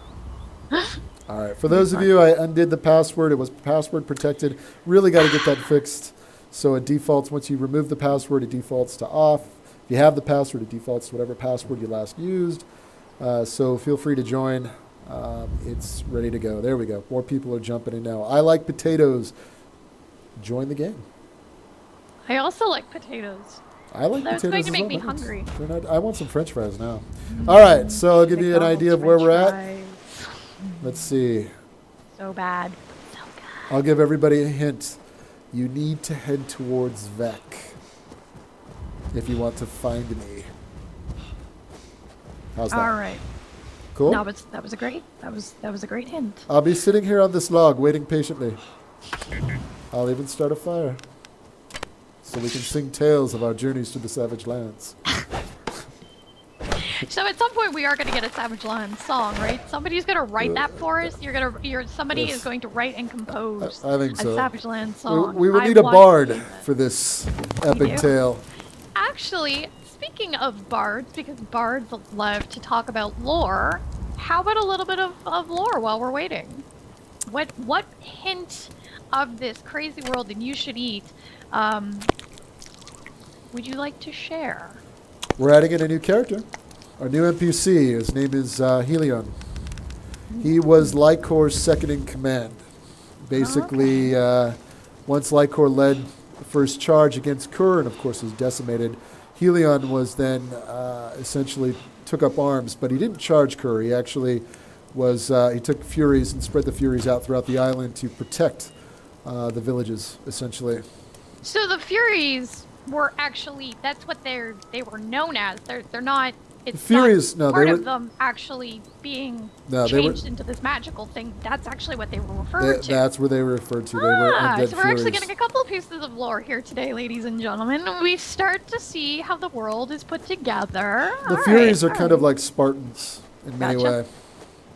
All right. For those of you, I undid the password. It was password protected. Really got to get that fixed. So it defaults, once you remove the password, it defaults to off. If you have the password, it defaults to whatever password you last used. So feel free to join. It's ready to go. There we go. More people are jumping in now. I like potatoes. Join the game. I also like potatoes. I like potatoes. That's going to as make well. me hungry. I want some French fries now. All right. So I'll give you an idea of where we're at. Let's see. So bad. So good. I'll give everybody a hint. You need to head towards Vec if you want to find me. How's that? All right. Cool. No, that was a great hint. I'll be sitting here on this log waiting patiently. I'll even start a fire so we can sing tales of our journeys to the Savage Lands. So at some point we are going to get a Savage Lands song, right? Somebody's going to write that for us. Somebody is going to write and compose I think so. a Savage Lands song. We will need a bard for this epic tale. Actually, speaking of bards, because bards love to talk about lore, how about a little bit of lore while we're waiting? What hint of this crazy world that you should eat would you like to share? We're adding in a new character. Our new NPC, his name is Helion. He was Lycor's second in command. Basically, once Lykor led the first charge against Kur and, of course, was decimated, Helion was then essentially took up arms, but he didn't charge Kur. He actually he took Furies and spread the Furies out throughout the island to protect the villages, essentially. So the Furies were actually, that's what they were known as. They're not... It's the Furies, not part of them actually being changed into this magical thing. That's actually what they were referred to. That's where they were referred to. They were undead so we're actually getting a couple of pieces of lore here today, ladies and gentlemen. We start to see how the world is put together. The Furies are kind of like Spartans in many ways.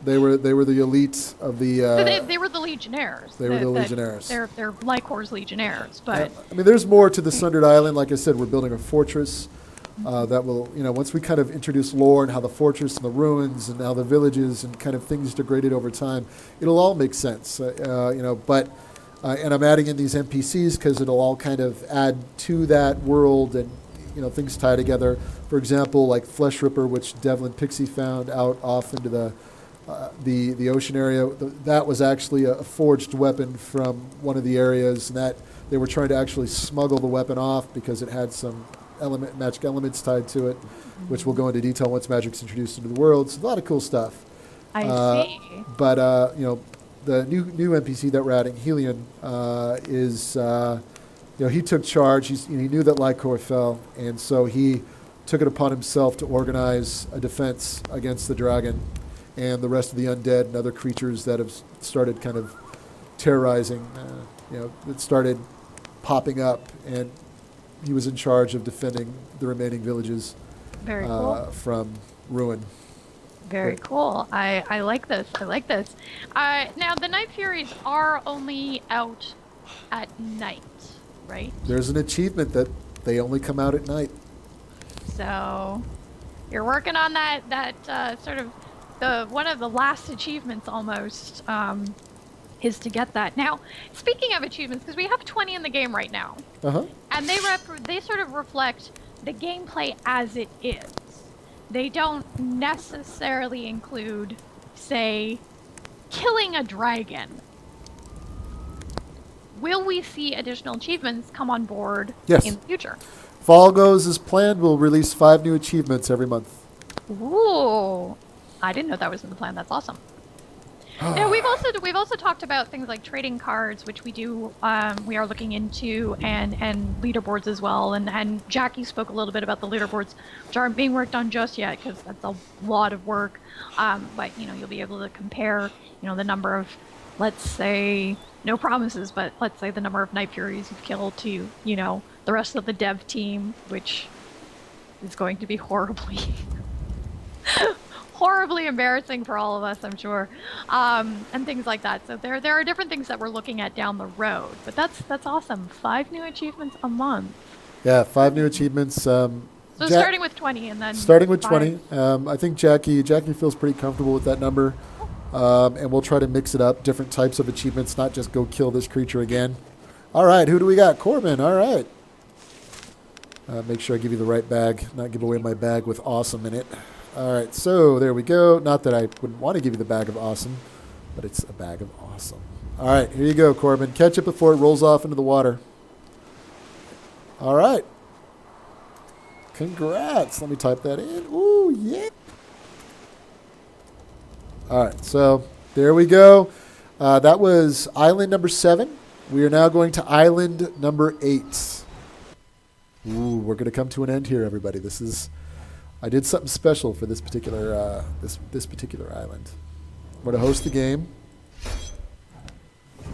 They were the elite of the. They were the Legionnaires. They were the Legionnaires. They're Lycor's Legionnaires, but. I mean, there's more to the Sundered Island. Like I said, we're building a fortress. That will, once we kind of introduce lore and how the fortress and the ruins and how the villages and kind of things degraded over time, it'll all make sense, but and I'm adding in these NPCs because it'll all kind of add to that world and, things tie together. For example, like Flesh Ripper, which Devlin Pixie found out off into the ocean area. That was actually a forged weapon from one of the areas, and that they were trying to actually smuggle the weapon off because it had some magic elements tied to it, which we'll go into detail once magic's introduced into the world. So a lot of cool stuff. I see. But the new NPC that we're adding, Helion, is he took charge. He knew that Lycor fell, and so he took it upon himself to organize a defense against the dragon and the rest of the undead and other creatures that have started kind of terrorizing. It started popping up, and he was in charge of defending the remaining villages Very cool. from ruin. Very cool. I like this. I like this. Now, the Night Furies are only out at night, right? There's an achievement that they only come out at night. So you're working on that sort of one of the last achievements almost is to get that. Now, speaking of achievements, because we have 20 in the game right now, and they sort of reflect the gameplay as it is. They don't necessarily include, say, killing a dragon. Will we see additional achievements come on board in the future? If all goes as planned, we'll release 5 new achievements every month. Ooh, I didn't know that was in the plan. That's awesome. Now, we've also talked about things like trading cards, which we are looking into, and leaderboards as well. And Jackie spoke a little bit about the leaderboards, which aren't being worked on just yet because that's a lot of work. But you'll be able to compare, the number of, let's say, no promises, but let's say the number of Night Furies you've killed to, the rest of the dev team, which is going to be horribly embarrassing for all of us, I'm sure, and things like that. So there are different things that we're looking at down the road, but that's awesome. 5 new achievements a month. Yeah, 5 new achievements. So starting with 20, and then starting with 20. I think Jackie feels pretty comfortable with that number, and we'll try to mix it up, different types of achievements, not just go kill this creature again. All right, who do we got? Corbin. All right. Make sure I give you the right bag, not give away my bag with awesome in it. All right, so there we go. Not that I wouldn't want to give you the bag of awesome, but it's a bag of awesome. All right, here you go, Corbin. Catch it before it rolls off into the water. All right. Congrats. Let me type that in. Ooh, yeah. All right, so there we go. That was island number 7. We are now going to island number 8. Ooh, we're going to come to an end here, everybody. I did something special for this particular this particular island. I'm going to host the game.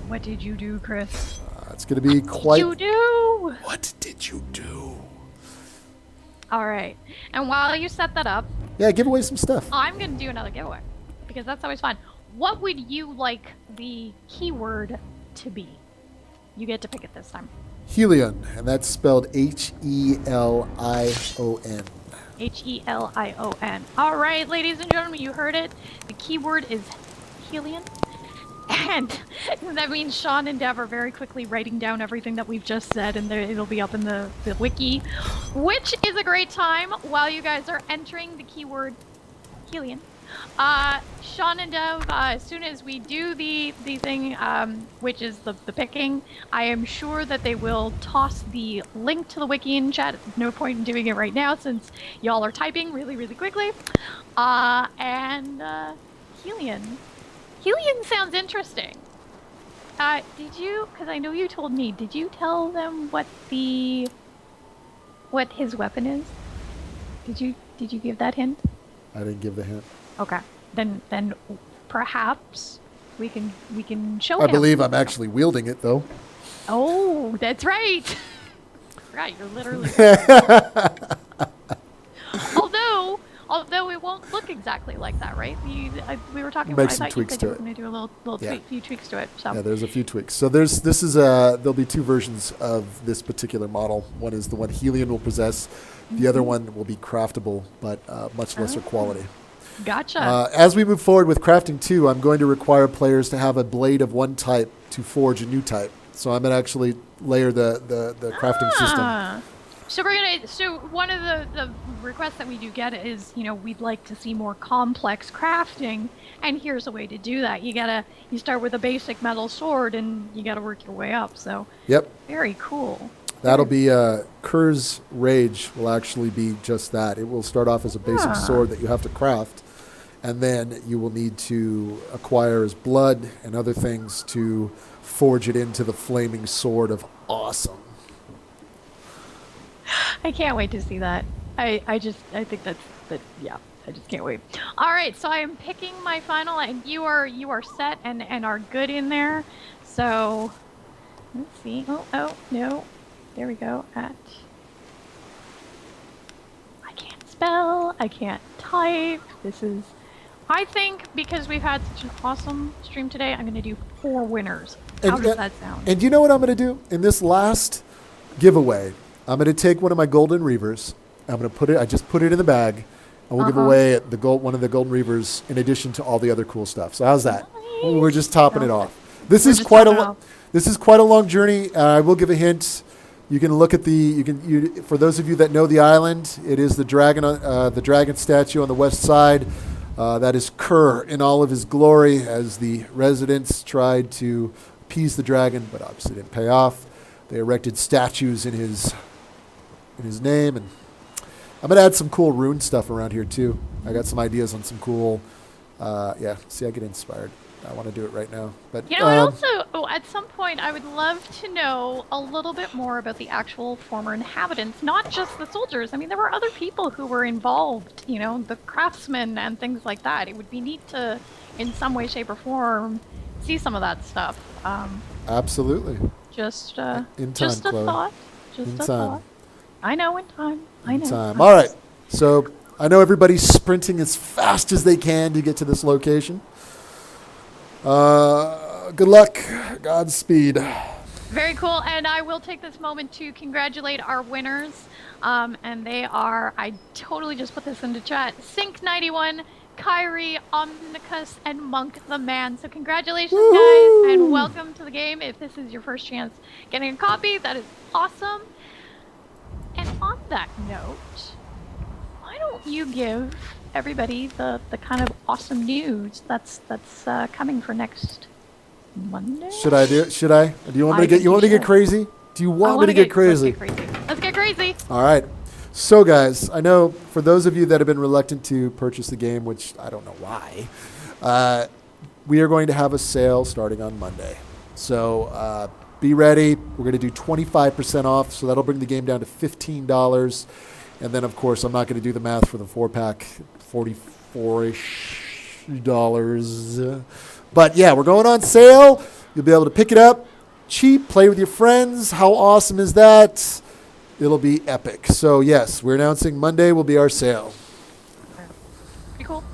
What did you do, Chris? It's going to be quite... What did you do? What did you do? All right. And while you set that up... Yeah, give away some stuff. I'm going to do another giveaway, because that's always fun. What would you like the keyword to be? You get to pick it this time. Helion, and that's spelled Helion. Helion. All right, ladies and gentlemen, you heard it. The keyword is Helion. And that means Sean and Dev are very quickly writing down everything that we've just said, and it'll be up in the wiki, which is a great time while you guys are entering the keyword Helion. Sean and Dev, as soon as we do the thing, which is the picking, I am sure that they will toss the link to the wiki in chat. No point in doing it right now since y'all are typing really, really quickly. And Helion. Helion sounds interesting. Did you, because I know you told me, did you tell them what his weapon is? Did you give that hint? I didn't give the hint. Okay, then perhaps we can show him. I believe I'm actually wielding it, though. Oh, that's right. Right, you're literally. Although it won't look exactly like that, right? We were talking about. I thought you said you were going to do a few tweaks to it. So. Yeah, there's a few tweaks. So there'll be 2 versions of this particular model. One is the one Helion will possess. The other one will be craftable, but much lesser quality. Gotcha. As we move forward with crafting 2, I'm going to require players to have a blade of one type to forge a new type. So I'm going to actually layer the crafting system. So one of the requests that we do get is, we'd like to see more complex crafting, and here's a way to do that. You start with a basic metal sword, and you gotta work your way up. So yep, very cool. That'll be Kur's Rage will actually be just that. It will start off as a basic sword that you have to craft, and then you will need to acquire his blood and other things to forge it into the flaming sword of awesome. I can't wait to see that. I think yeah. I just can't wait. All right, so I am picking my final, and you are set and are good in there. So let's see. Oh no, there we go. I can't spell. I can't type. This is. I think because we've had such an awesome stream today, I'm going to do 4 winners. How does that sound? And you know what I'm going to do in this last giveaway? I'm going to take one of my golden reavers. I'm going to put it. I just put it in the bag. And we'll give away one of the golden reavers in addition to all the other cool stuff. So how's that? Nice. We're just topping it off. This is quite a long journey. I will give a hint. You can look at for those of you that know the island, it is the dragon statue on the west side. That is Kerr in all of his glory as the residents tried to appease the dragon, but obviously didn't pay off. They erected statues in his name, and I'm going to add some cool rune stuff around here, too. I got some ideas on some cool, see, I get inspired. I want to do it right now. But at some point, I would love to know a little bit more about the actual former inhabitants, not just the soldiers. I mean, there were other people who were involved, the craftsmen and things like that. It would be neat to, in some way, shape, or form, see some of that stuff. Absolutely. Just in time, just a Chloe. thought. Just a thought. I know, in time. I know. Time. All right. So I know everybody's sprinting as fast as they can to get to this location. Good luck. Godspeed. Very cool. And I will take this moment to congratulate our winners. And they are, I totally just put this into chat, Sync91, Kyrie, Omnicus, and Monk the Man. So congratulations, guys, and welcome to the game. If this is your first chance getting a copy, that is awesome. And on that note, why don't you give everybody the kind of awesome news that's coming for next Monday? Should I do it? Should I? Do you want me to get? You want me to get crazy? Do you want me to get crazy? Let's get crazy. All right. So, guys, I know for those of you that have been reluctant to purchase the game, which I don't know why, we are going to have a sale starting on Monday. So be ready. We're going to do 25% off, so that'll bring the game down to $15. And then, of course, I'm not going to do the math for the 4-pack, $44-ish. But, yeah, we're going on sale. You'll be able to pick it up cheap, play with your friends. How awesome is that? It'll be epic. So, yes, we're announcing Monday will be our sale. Pretty cool.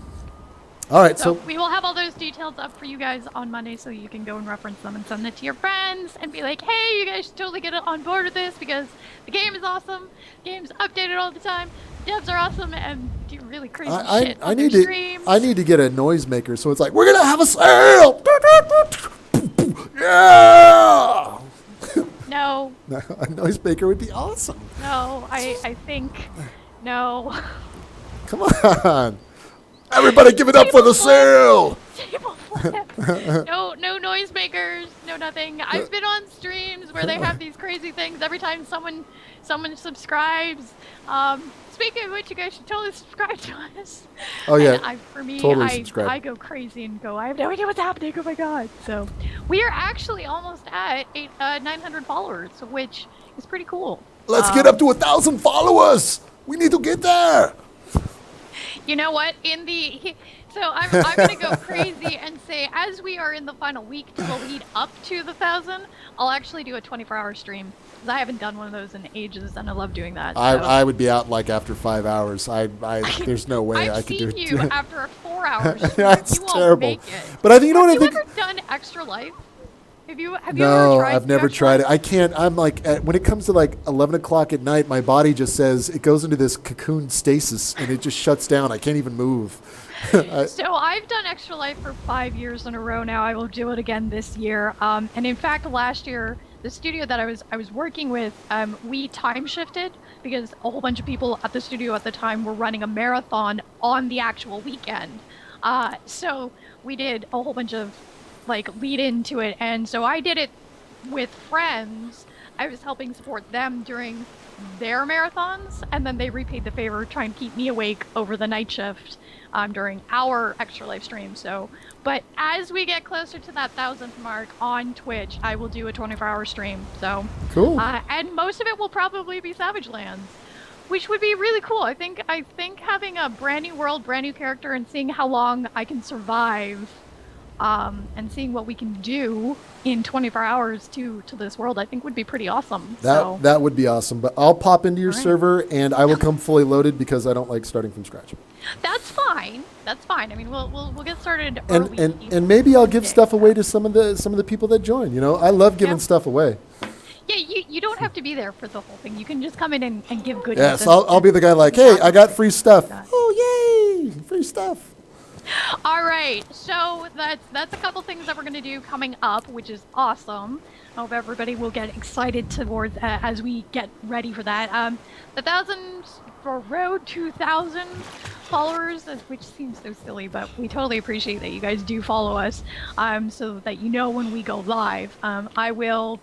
All right. So we will have all those details up for you guys on Monday so you can go and reference them and send it to your friends and be like, hey, you guys should totally get on board with this because the game is awesome. The game's updated all the time. Devs are awesome and do really crazy shit on their streams. I need to get a noisemaker so it's like, we're going to have a sale. Yeah. No. A noisemaker would be awesome. No, I think, no. Come on. Everybody give it up for the sale. Table flip. No noisemakers, no nothing. I've been on streams where they have these crazy things every time someone subscribes. Speaking of which, you guys should totally subscribe to us. Oh yeah. I go crazy and go, I have no idea what's happening. Oh my god. So we are actually almost at 900 followers, which is pretty cool. Let's get up to 1,000 followers. We need to get there. You know what? So I'm gonna go crazy and say, as we are in the final week to the lead up to the 1,000, I'll actually do a 24-hour stream because I haven't done one of those in ages, and I love doing that. I would be out like after 5 hours. There's no way I could do it. I've seen you after 4 hours. That's you terrible. Won't make it. But I think Have you ever done Extra Life? Have you ever tried? No, I've never tried it. I can't. I'm like, when it comes to like 11 o'clock at night, my body just says it goes into this cocoon stasis and it just shuts down. I can't even move. So I've done Extra Life for 5 years in a row now. I will do it again this year. And in fact, last year, the studio that I was working with, we time shifted because a whole bunch of people at the studio at the time were running a marathon on the actual weekend. So we did a whole bunch of lead into it, and so I did it with friends. I was helping support them during their marathons, and then they repaid the favor trying to keep me awake over the night shift during our Extra Life stream. So, but as we get closer to that 1,000th mark on Twitch, I will do a 24-hour stream. So cool. And most of it will probably be Savage Lands. which would be really cool. I think having a brand new world, brand new character, and seeing how long I can survive, and seeing what we can do in 24 hours to this world, I think would be pretty awesome. That would be awesome. But I'll pop into your All right. server and I will come fully loaded because I don't like starting from scratch. That's fine. That's fine. I mean, we'll get started early. And maybe I'll give Okay, stuff away so- to some of the people that join. You know, I love giving Yep. stuff away. Yeah, you don't have to be there for the whole thing. You can just come in and give goodies. Yes, and- I'll be the guy like, hey, I got free stuff. Got it. Oh, yay, free stuff. All right, so that's a couple things that we're gonna do coming up, which is awesome. I hope everybody will get excited towards as we get ready for that. The 1,000 for road to 1,000 followers, which seems so silly, but we totally appreciate that you guys do follow us, so that you know when we go live. I will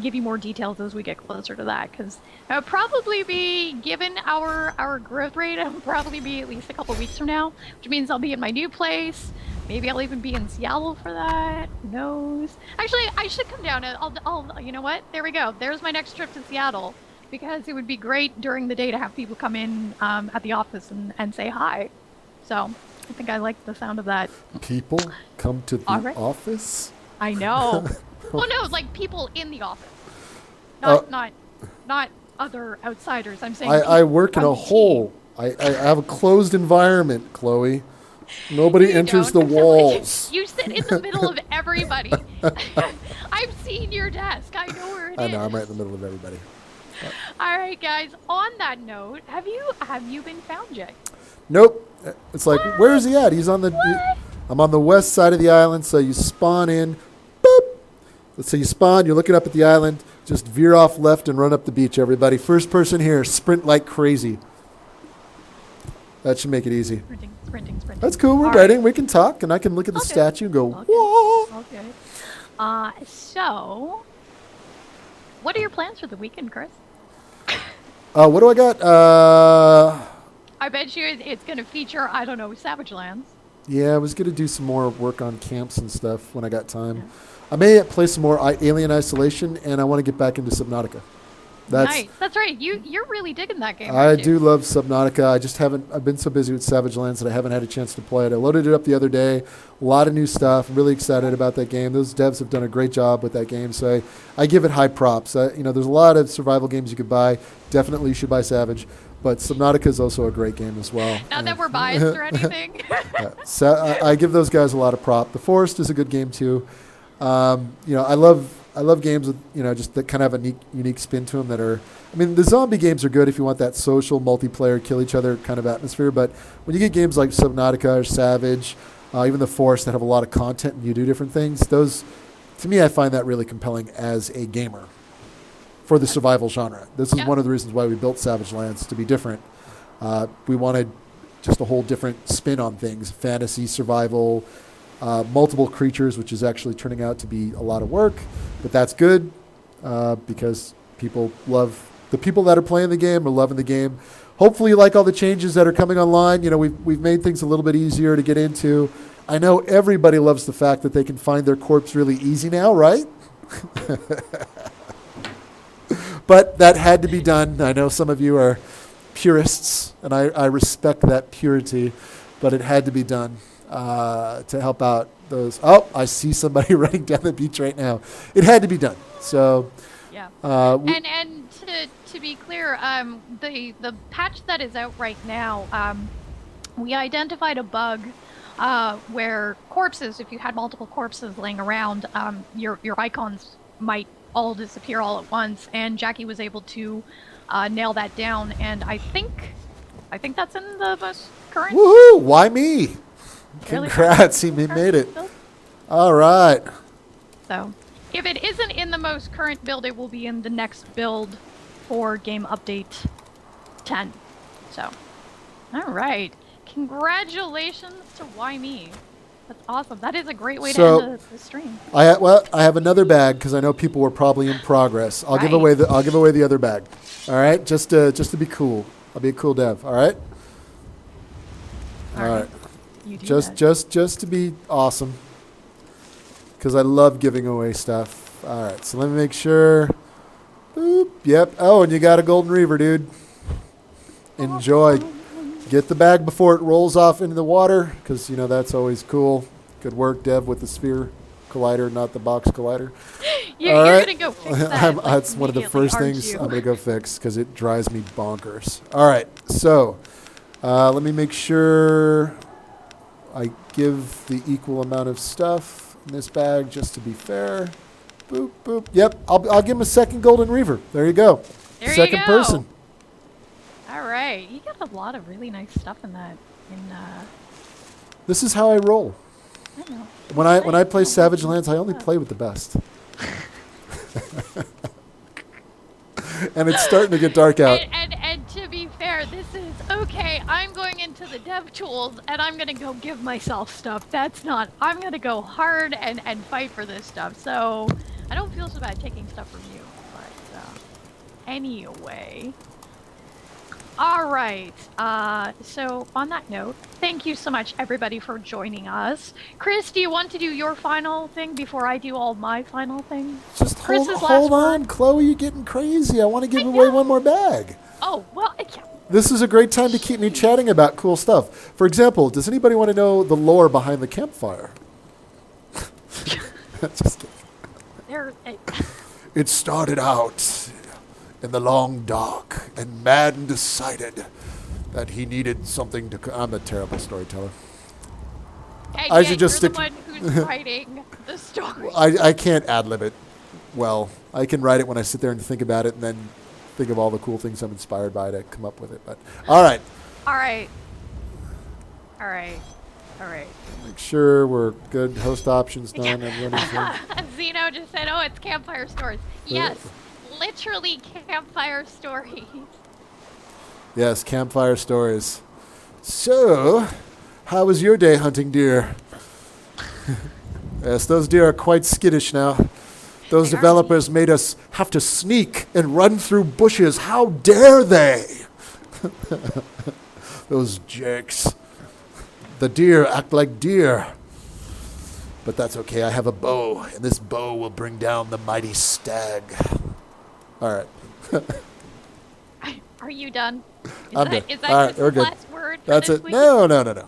give you more details as we get closer to that, because it'll probably be, given our growth rate, it'll probably be at least a couple weeks from now, which means I'll be in my new place. Maybe I'll even be in Seattle for that. Who knows? Actually, I should come down. I'll you know what? There we go. There's my next trip to Seattle, because it would be great during the day to have people come in at the office and say hi. So I think I like the sound of that. People come to the All right. office? I know. Well, no, like people in the office, not other outsiders. I'm saying I work in from a the team. hole. I have a closed environment, Chloe. Nobody You enters don't. the walls. You sit in the middle of everybody. I've seen your desk. I know where it is. I know, I'm right in the middle of everybody. All right, guys. On that note, have you been found yet? Nope. It's like, where is he at? He's on the... What? I'm on the west side of the island, so you spawn in. Boop. Let's say you spawn, you're looking up at the island. Just veer off left and run up the beach, everybody. First person here, sprint like crazy. That should make it easy. Sprinting. That's cool. We're All writing. right. We can talk, and I can look at the Okay. statue and go, Okay. whoa. Okay. So, what are your plans for the weekend, Chris? What do I got? I bet you it's going to feature, I don't know, Savage Lands. Yeah, I was going to do some more work on camps and stuff when I got time. I may play some more Alien Isolation, and I want to get back into Subnautica. Nice. That's right. You're really digging that game. I aren't do you? love Subnautica. I just haven't. I've been so busy with Savage Lands that I haven't had a chance to play it. I loaded it up the other day. A lot of new stuff. I'm really excited about that game. Those devs have done a great job with that game. So I give it high props. There's a lot of survival games you could buy. Definitely you should buy Savage. But Subnautica is also a great game as well. Not that we're biased or anything. So I give those guys a lot of prop. The Forest is a good game too. I love games with just that kind of have a unique spin to them that are. I mean, the zombie games are good if you want that social multiplayer, kill each other kind of atmosphere. But when you get games like Subnautica or Savage, even the Forest that have a lot of content and you do different things, those, to me, I find that really compelling as a gamer for the survival genre. This is one of the reasons why we built Savage Lands, to be different. We wanted just a whole different spin on things, fantasy, survival, multiple creatures, which is actually turning out to be a lot of work. But that's good because the people that are playing the game are loving the game. Hopefully you like all the changes that are coming online. We've made things a little bit easier to get into. I know everybody loves the fact that they can find their corpse really easy now, right? But that had to be done. I know some of you are purists, and I respect that purity, but it had to be done to help out those. Oh, I see somebody running down the beach right now. It had to be done. So, Yeah. and And to be clear, the patch that is out right now, we identified a bug where corpses, if you had multiple corpses laying around, your icons might all disappear all at once. And Jackie was able to nail that down. And I think that's in the most current. woohoo! Why me? Really Congrats, he current made it. build. All right. So, if it isn't in the most current build, it will be in the next build for game update 10. So, all right. Congratulations to Why Me. That's awesome. That is a great way So- to end the stream. I have another bag because I know people were probably in progress. I'll give Right. away the other bag. All right, just to be cool. I'll be a cool dev. All right. All right. You do Just that. just to be awesome. Because I love giving away stuff. All right, so let me make sure. Boop. Yep. Oh, and you got a golden reaver, dude. Enjoy. Get the bag before it rolls off into the water, because, you know, that's always cool. Good work, Dev, with the sphere collider, not the box collider. You're going to go fix that. That's one of the first things I'm going to go fix, because it drives me bonkers. All right, so let me make sure I give the equal amount of stuff in this bag, just to be fair. Boop, boop. Yep, I'll give him a second golden reaver. There you go. There Second you go. person. All right. You got a lot of really nice stuff in that. This is how I roll. I know. When I play Savage Lands, I only play with the best. And it's starting to get dark out. And to be fair, this is okay. I'm going into the dev tools and I'm gonna go give myself stuff. That's not. I'm gonna go hard and fight for this stuff. So I don't feel so bad taking stuff from you. But anyway. All right. So on that note, thank you so much, everybody, for joining us. Chris, do you want to do your final thing before I do all my final thing? Just hold on, Chloe. You're getting crazy. I want to give away one more bag. Oh, well, yeah. This is a great time to keep me chatting about cool stuff. For example, does anybody want to know the lore behind the campfire? Just kidding. It started out in the long dark, and man decided that he needed something to... I'm a terrible storyteller. And I should just you're stick... the one who's writing the story. I can't ad-lib it. Well, I can write it when I sit there and think about it, and then think of all the cool things I'm inspired by to come up with it. But all right. All right. All right. All right. Make sure we're good. Host options done. Zeno just said, "Oh, it's campfire stories." Yes, literally campfire stories. Yes, campfire stories. So, how was your day hunting deer? Yes, those deer are quite skittish now. Those developers made us have to sneak and run through bushes. How dare they? Those jerks. The deer act like deer. But that's okay. I have a bow, and this bow will bring down the mighty stag. All right. Are you done? I'm done. Is that All right, just we're the good. last word? That's it. No.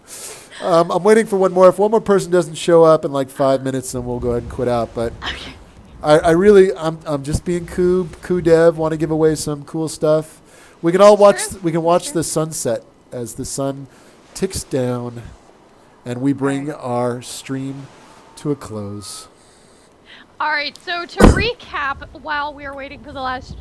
I'm waiting for one more. If one more person doesn't show up in like 5 minutes, then we'll go ahead and quit out. But Okay. I'm just being cool dev. Want to give away some cool stuff. We can all watch. We can watch the sunset as the sun ticks down, and we bring our stream to a close. All right. So to recap, while we are waiting for the last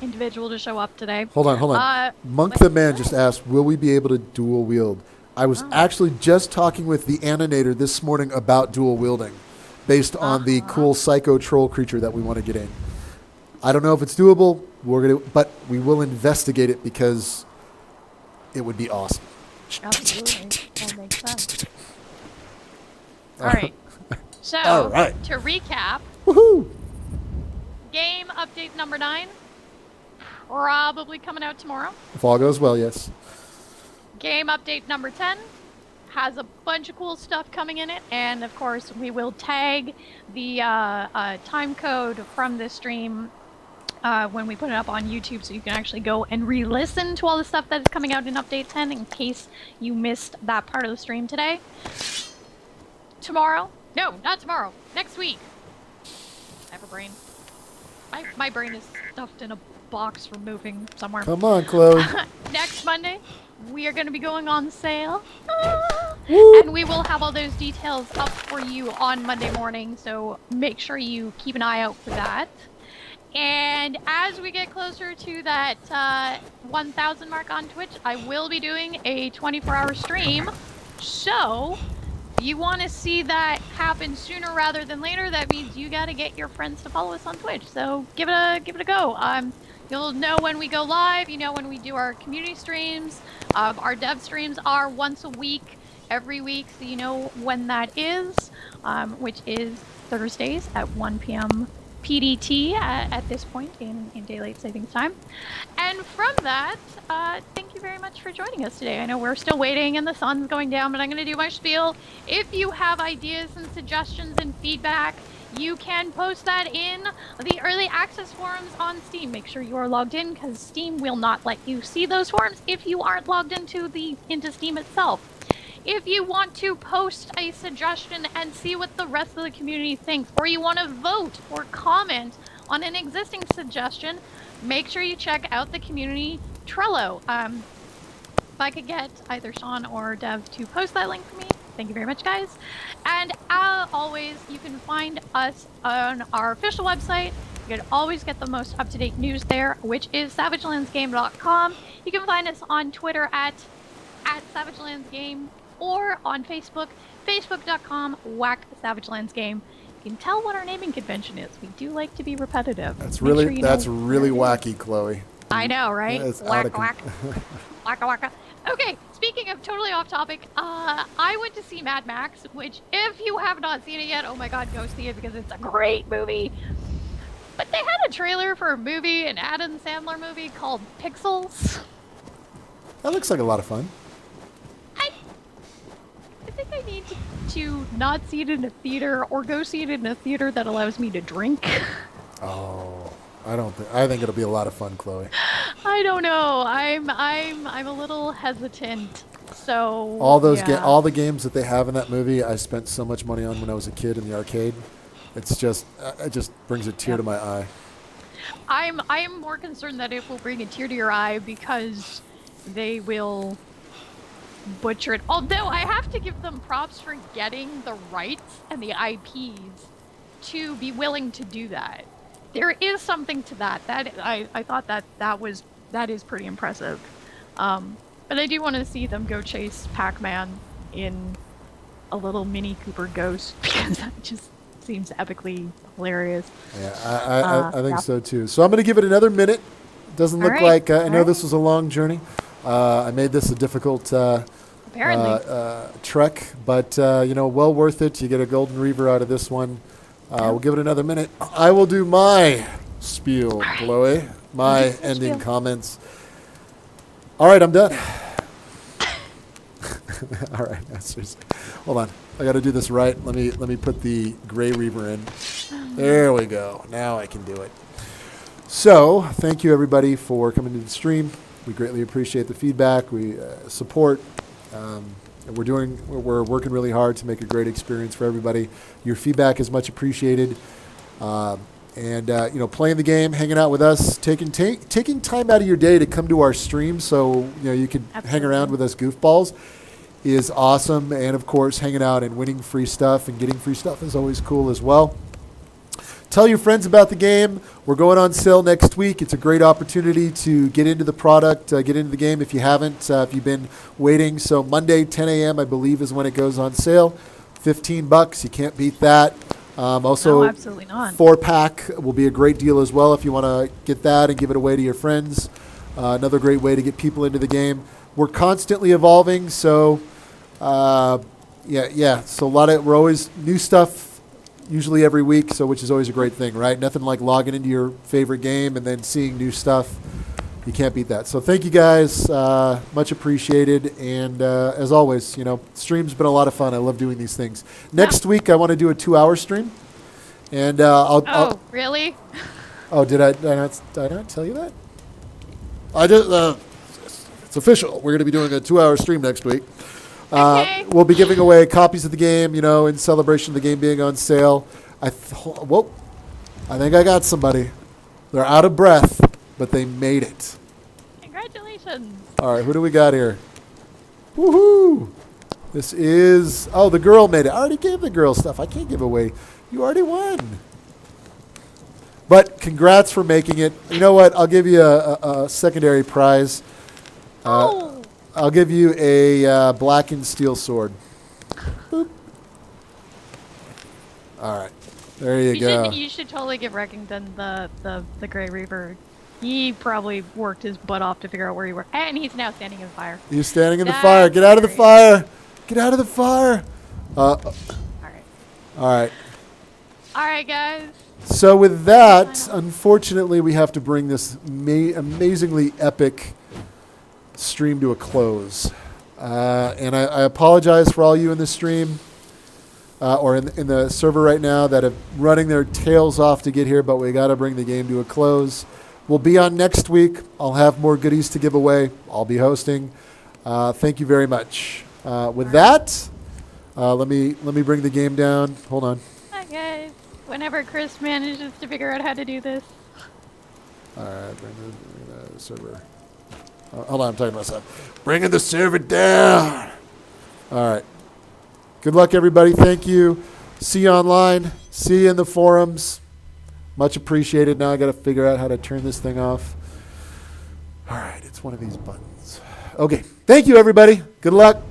individual to show up today. Hold on. Monk the Man just asked, will we be able to dual wield? I was actually just talking with the animator this morning about dual wielding, based on the cool psycho troll creature that we want to get in. I don't know if it's doable. But we will investigate it because it would be awesome. Absolutely. That makes sense. All right. So, All right. to recap, Woohoo! game update number 9, probably coming out tomorrow. If all goes well, yes. Game update number 10 has a bunch of cool stuff coming in it, and of course we will tag the time code from this stream when we put it up on YouTube, so you can actually go and re-listen to all the stuff that is coming out in update 10 in case you missed that part of the stream today. Tomorrow? No, not tomorrow. Next week. I have a brain. My brain is stuffed in a box for moving somewhere. Come on, Chloe. Next Monday, we are going to be going on sale. And we will have all those details up for you on Monday morning, so make sure you keep an eye out for that. And as we get closer to that 1,000 mark on Twitch, I will be doing a 24-hour stream. So, if you want to see that happen sooner rather than later, that means you got to get your friends to follow us on Twitch. So, give it a go. You'll know when we go live. You know when we do our community streams. Our dev streams are once a week, every week, so you know when that is, which is Thursdays at 1 p.m. PDT at this point in daylight savings time. And from that, thank you very much for joining us today. I know we're still waiting and the sun's going down, but I'm going to do my spiel. If you have ideas and suggestions and feedback, you can post that in the early access forums on Steam. Make sure you are logged in, because Steam will not let you see those forums if you aren't logged into Steam itself. If you want to post a suggestion and see what the rest of the community thinks, or you want to vote or comment on an existing suggestion, make sure you check out the community Trello. If I could get either Sean or Dev to post that link for me, thank you very much, guys. And as always, you can find us on our official website. You can always get the most up-to-date news there, which is savagelandsgame.com. You can find us on Twitter at savagelandsgame, or on Facebook, facebook.com/savagelandsgame. You can tell what our naming convention is. We do like to be repetitive. That's really wacky, Chloe. I know, right? Waka waka. Okay, speaking of totally off topic, I went to see Mad Max, which if you have not seen it yet, oh my god, go see it because it's a great movie. But they had a trailer for a movie, an Adam Sandler movie called Pixels. That looks like a lot of fun. I think I need to not see it in a theater, or go see it in a theater that allows me to drink. Oh, I think it'll be a lot of fun, Chloe. I don't know. I'm a little hesitant. So all the games that they have in that movie, I spent so much money on when I was a kid in the arcade. It's just it just brings a tear to my eye. I am more concerned that it will bring a tear to your eye because they will butcher it. Although I have to give them props for getting the rights and the IPs to be willing to do that. There is something to that. That I thought that is pretty impressive. But I do want to see them go chase Pac-Man in a little Mini Cooper Ghost, because that just seems epically hilarious. Yeah, I think so too. So I'm going to give it another minute. Doesn't look like I know this was a long journey. I made this a difficult trek, but well worth it. You get a golden reaver out of this one. We'll give it another minute. I will do my spiel, Chloe. My ending comments. All right, I'm done. All right, hold on. I got to do this right. Let me put the gray reaver in. There we go. Now I can do it. So, thank you everybody for coming to the stream. We greatly appreciate the feedback. We support. We're working really hard to make a great experience for everybody. Your feedback is much appreciated. Playing the game, hanging out with us, taking time out of your day to come to our stream, so you can hang around with us goofballs, is awesome. And of course, hanging out and winning free stuff and getting free stuff is always cool as well. Tell your friends about the game. We're going on sale next week. It's a great opportunity to get into the product, get into the game if you haven't, if you've been waiting. So Monday, 10 a.m., I believe, is when it goes on sale. $15. You can't beat that. Also, absolutely not. 4-pack will be a great deal as well if you want to get that and give it away to your friends. Another great way to get people into the game. We're constantly evolving, so So we're always new stuff. Usually every week, which is always a great thing, right? Nothing like logging into your favorite game and then seeing new stuff. You can't beat that. So thank you guys, much appreciated. And as always, stream's been a lot of fun. I love doing these things. Next week, I want to do a 2-hour stream, and I'll. Really? Oh, did I not tell you that? I just it's official. We're going to be doing a 2-hour stream next week. Okay. We'll be giving away copies of the game, in celebration of the game being on sale. I think I got somebody. They're out of breath, but they made it. Congratulations. All right, who do we got here? Woohoo! This is, the girl made it. I already gave the girl stuff. I can't give away. You already won. But congrats for making it. You know what? I'll give you a secondary prize. I'll give you a blackened steel sword. Boop. All right. There you go. You should totally give Reckington the Grey Reaver. He probably worked his butt off to figure out where you were. And he's now standing in the fire. He's standing in the fire. Get out of the fire. Get out of the fire. All right. All right. All right, guys. So with that, unfortunately, we have to bring this amazingly epic stream to a close. And I apologize for all you in the stream. or in the server right now that are running their tails off to get here, but we got to bring the game to a close. We'll be on next week. I'll have more goodies to give away. I'll be hosting. Thank you very much. With that, let me bring the game down. Hold on. Hi guys. Whenever Chris manages to figure out how to do this. All right, bring the server. Hold on, I'm talking to myself. Bringing the server down. All right. Good luck, everybody. Thank you. See you online. See you in the forums. Much appreciated. Now I got to figure out how to turn this thing off. All right, it's one of these buttons. Okay. Thank you, everybody. Good luck.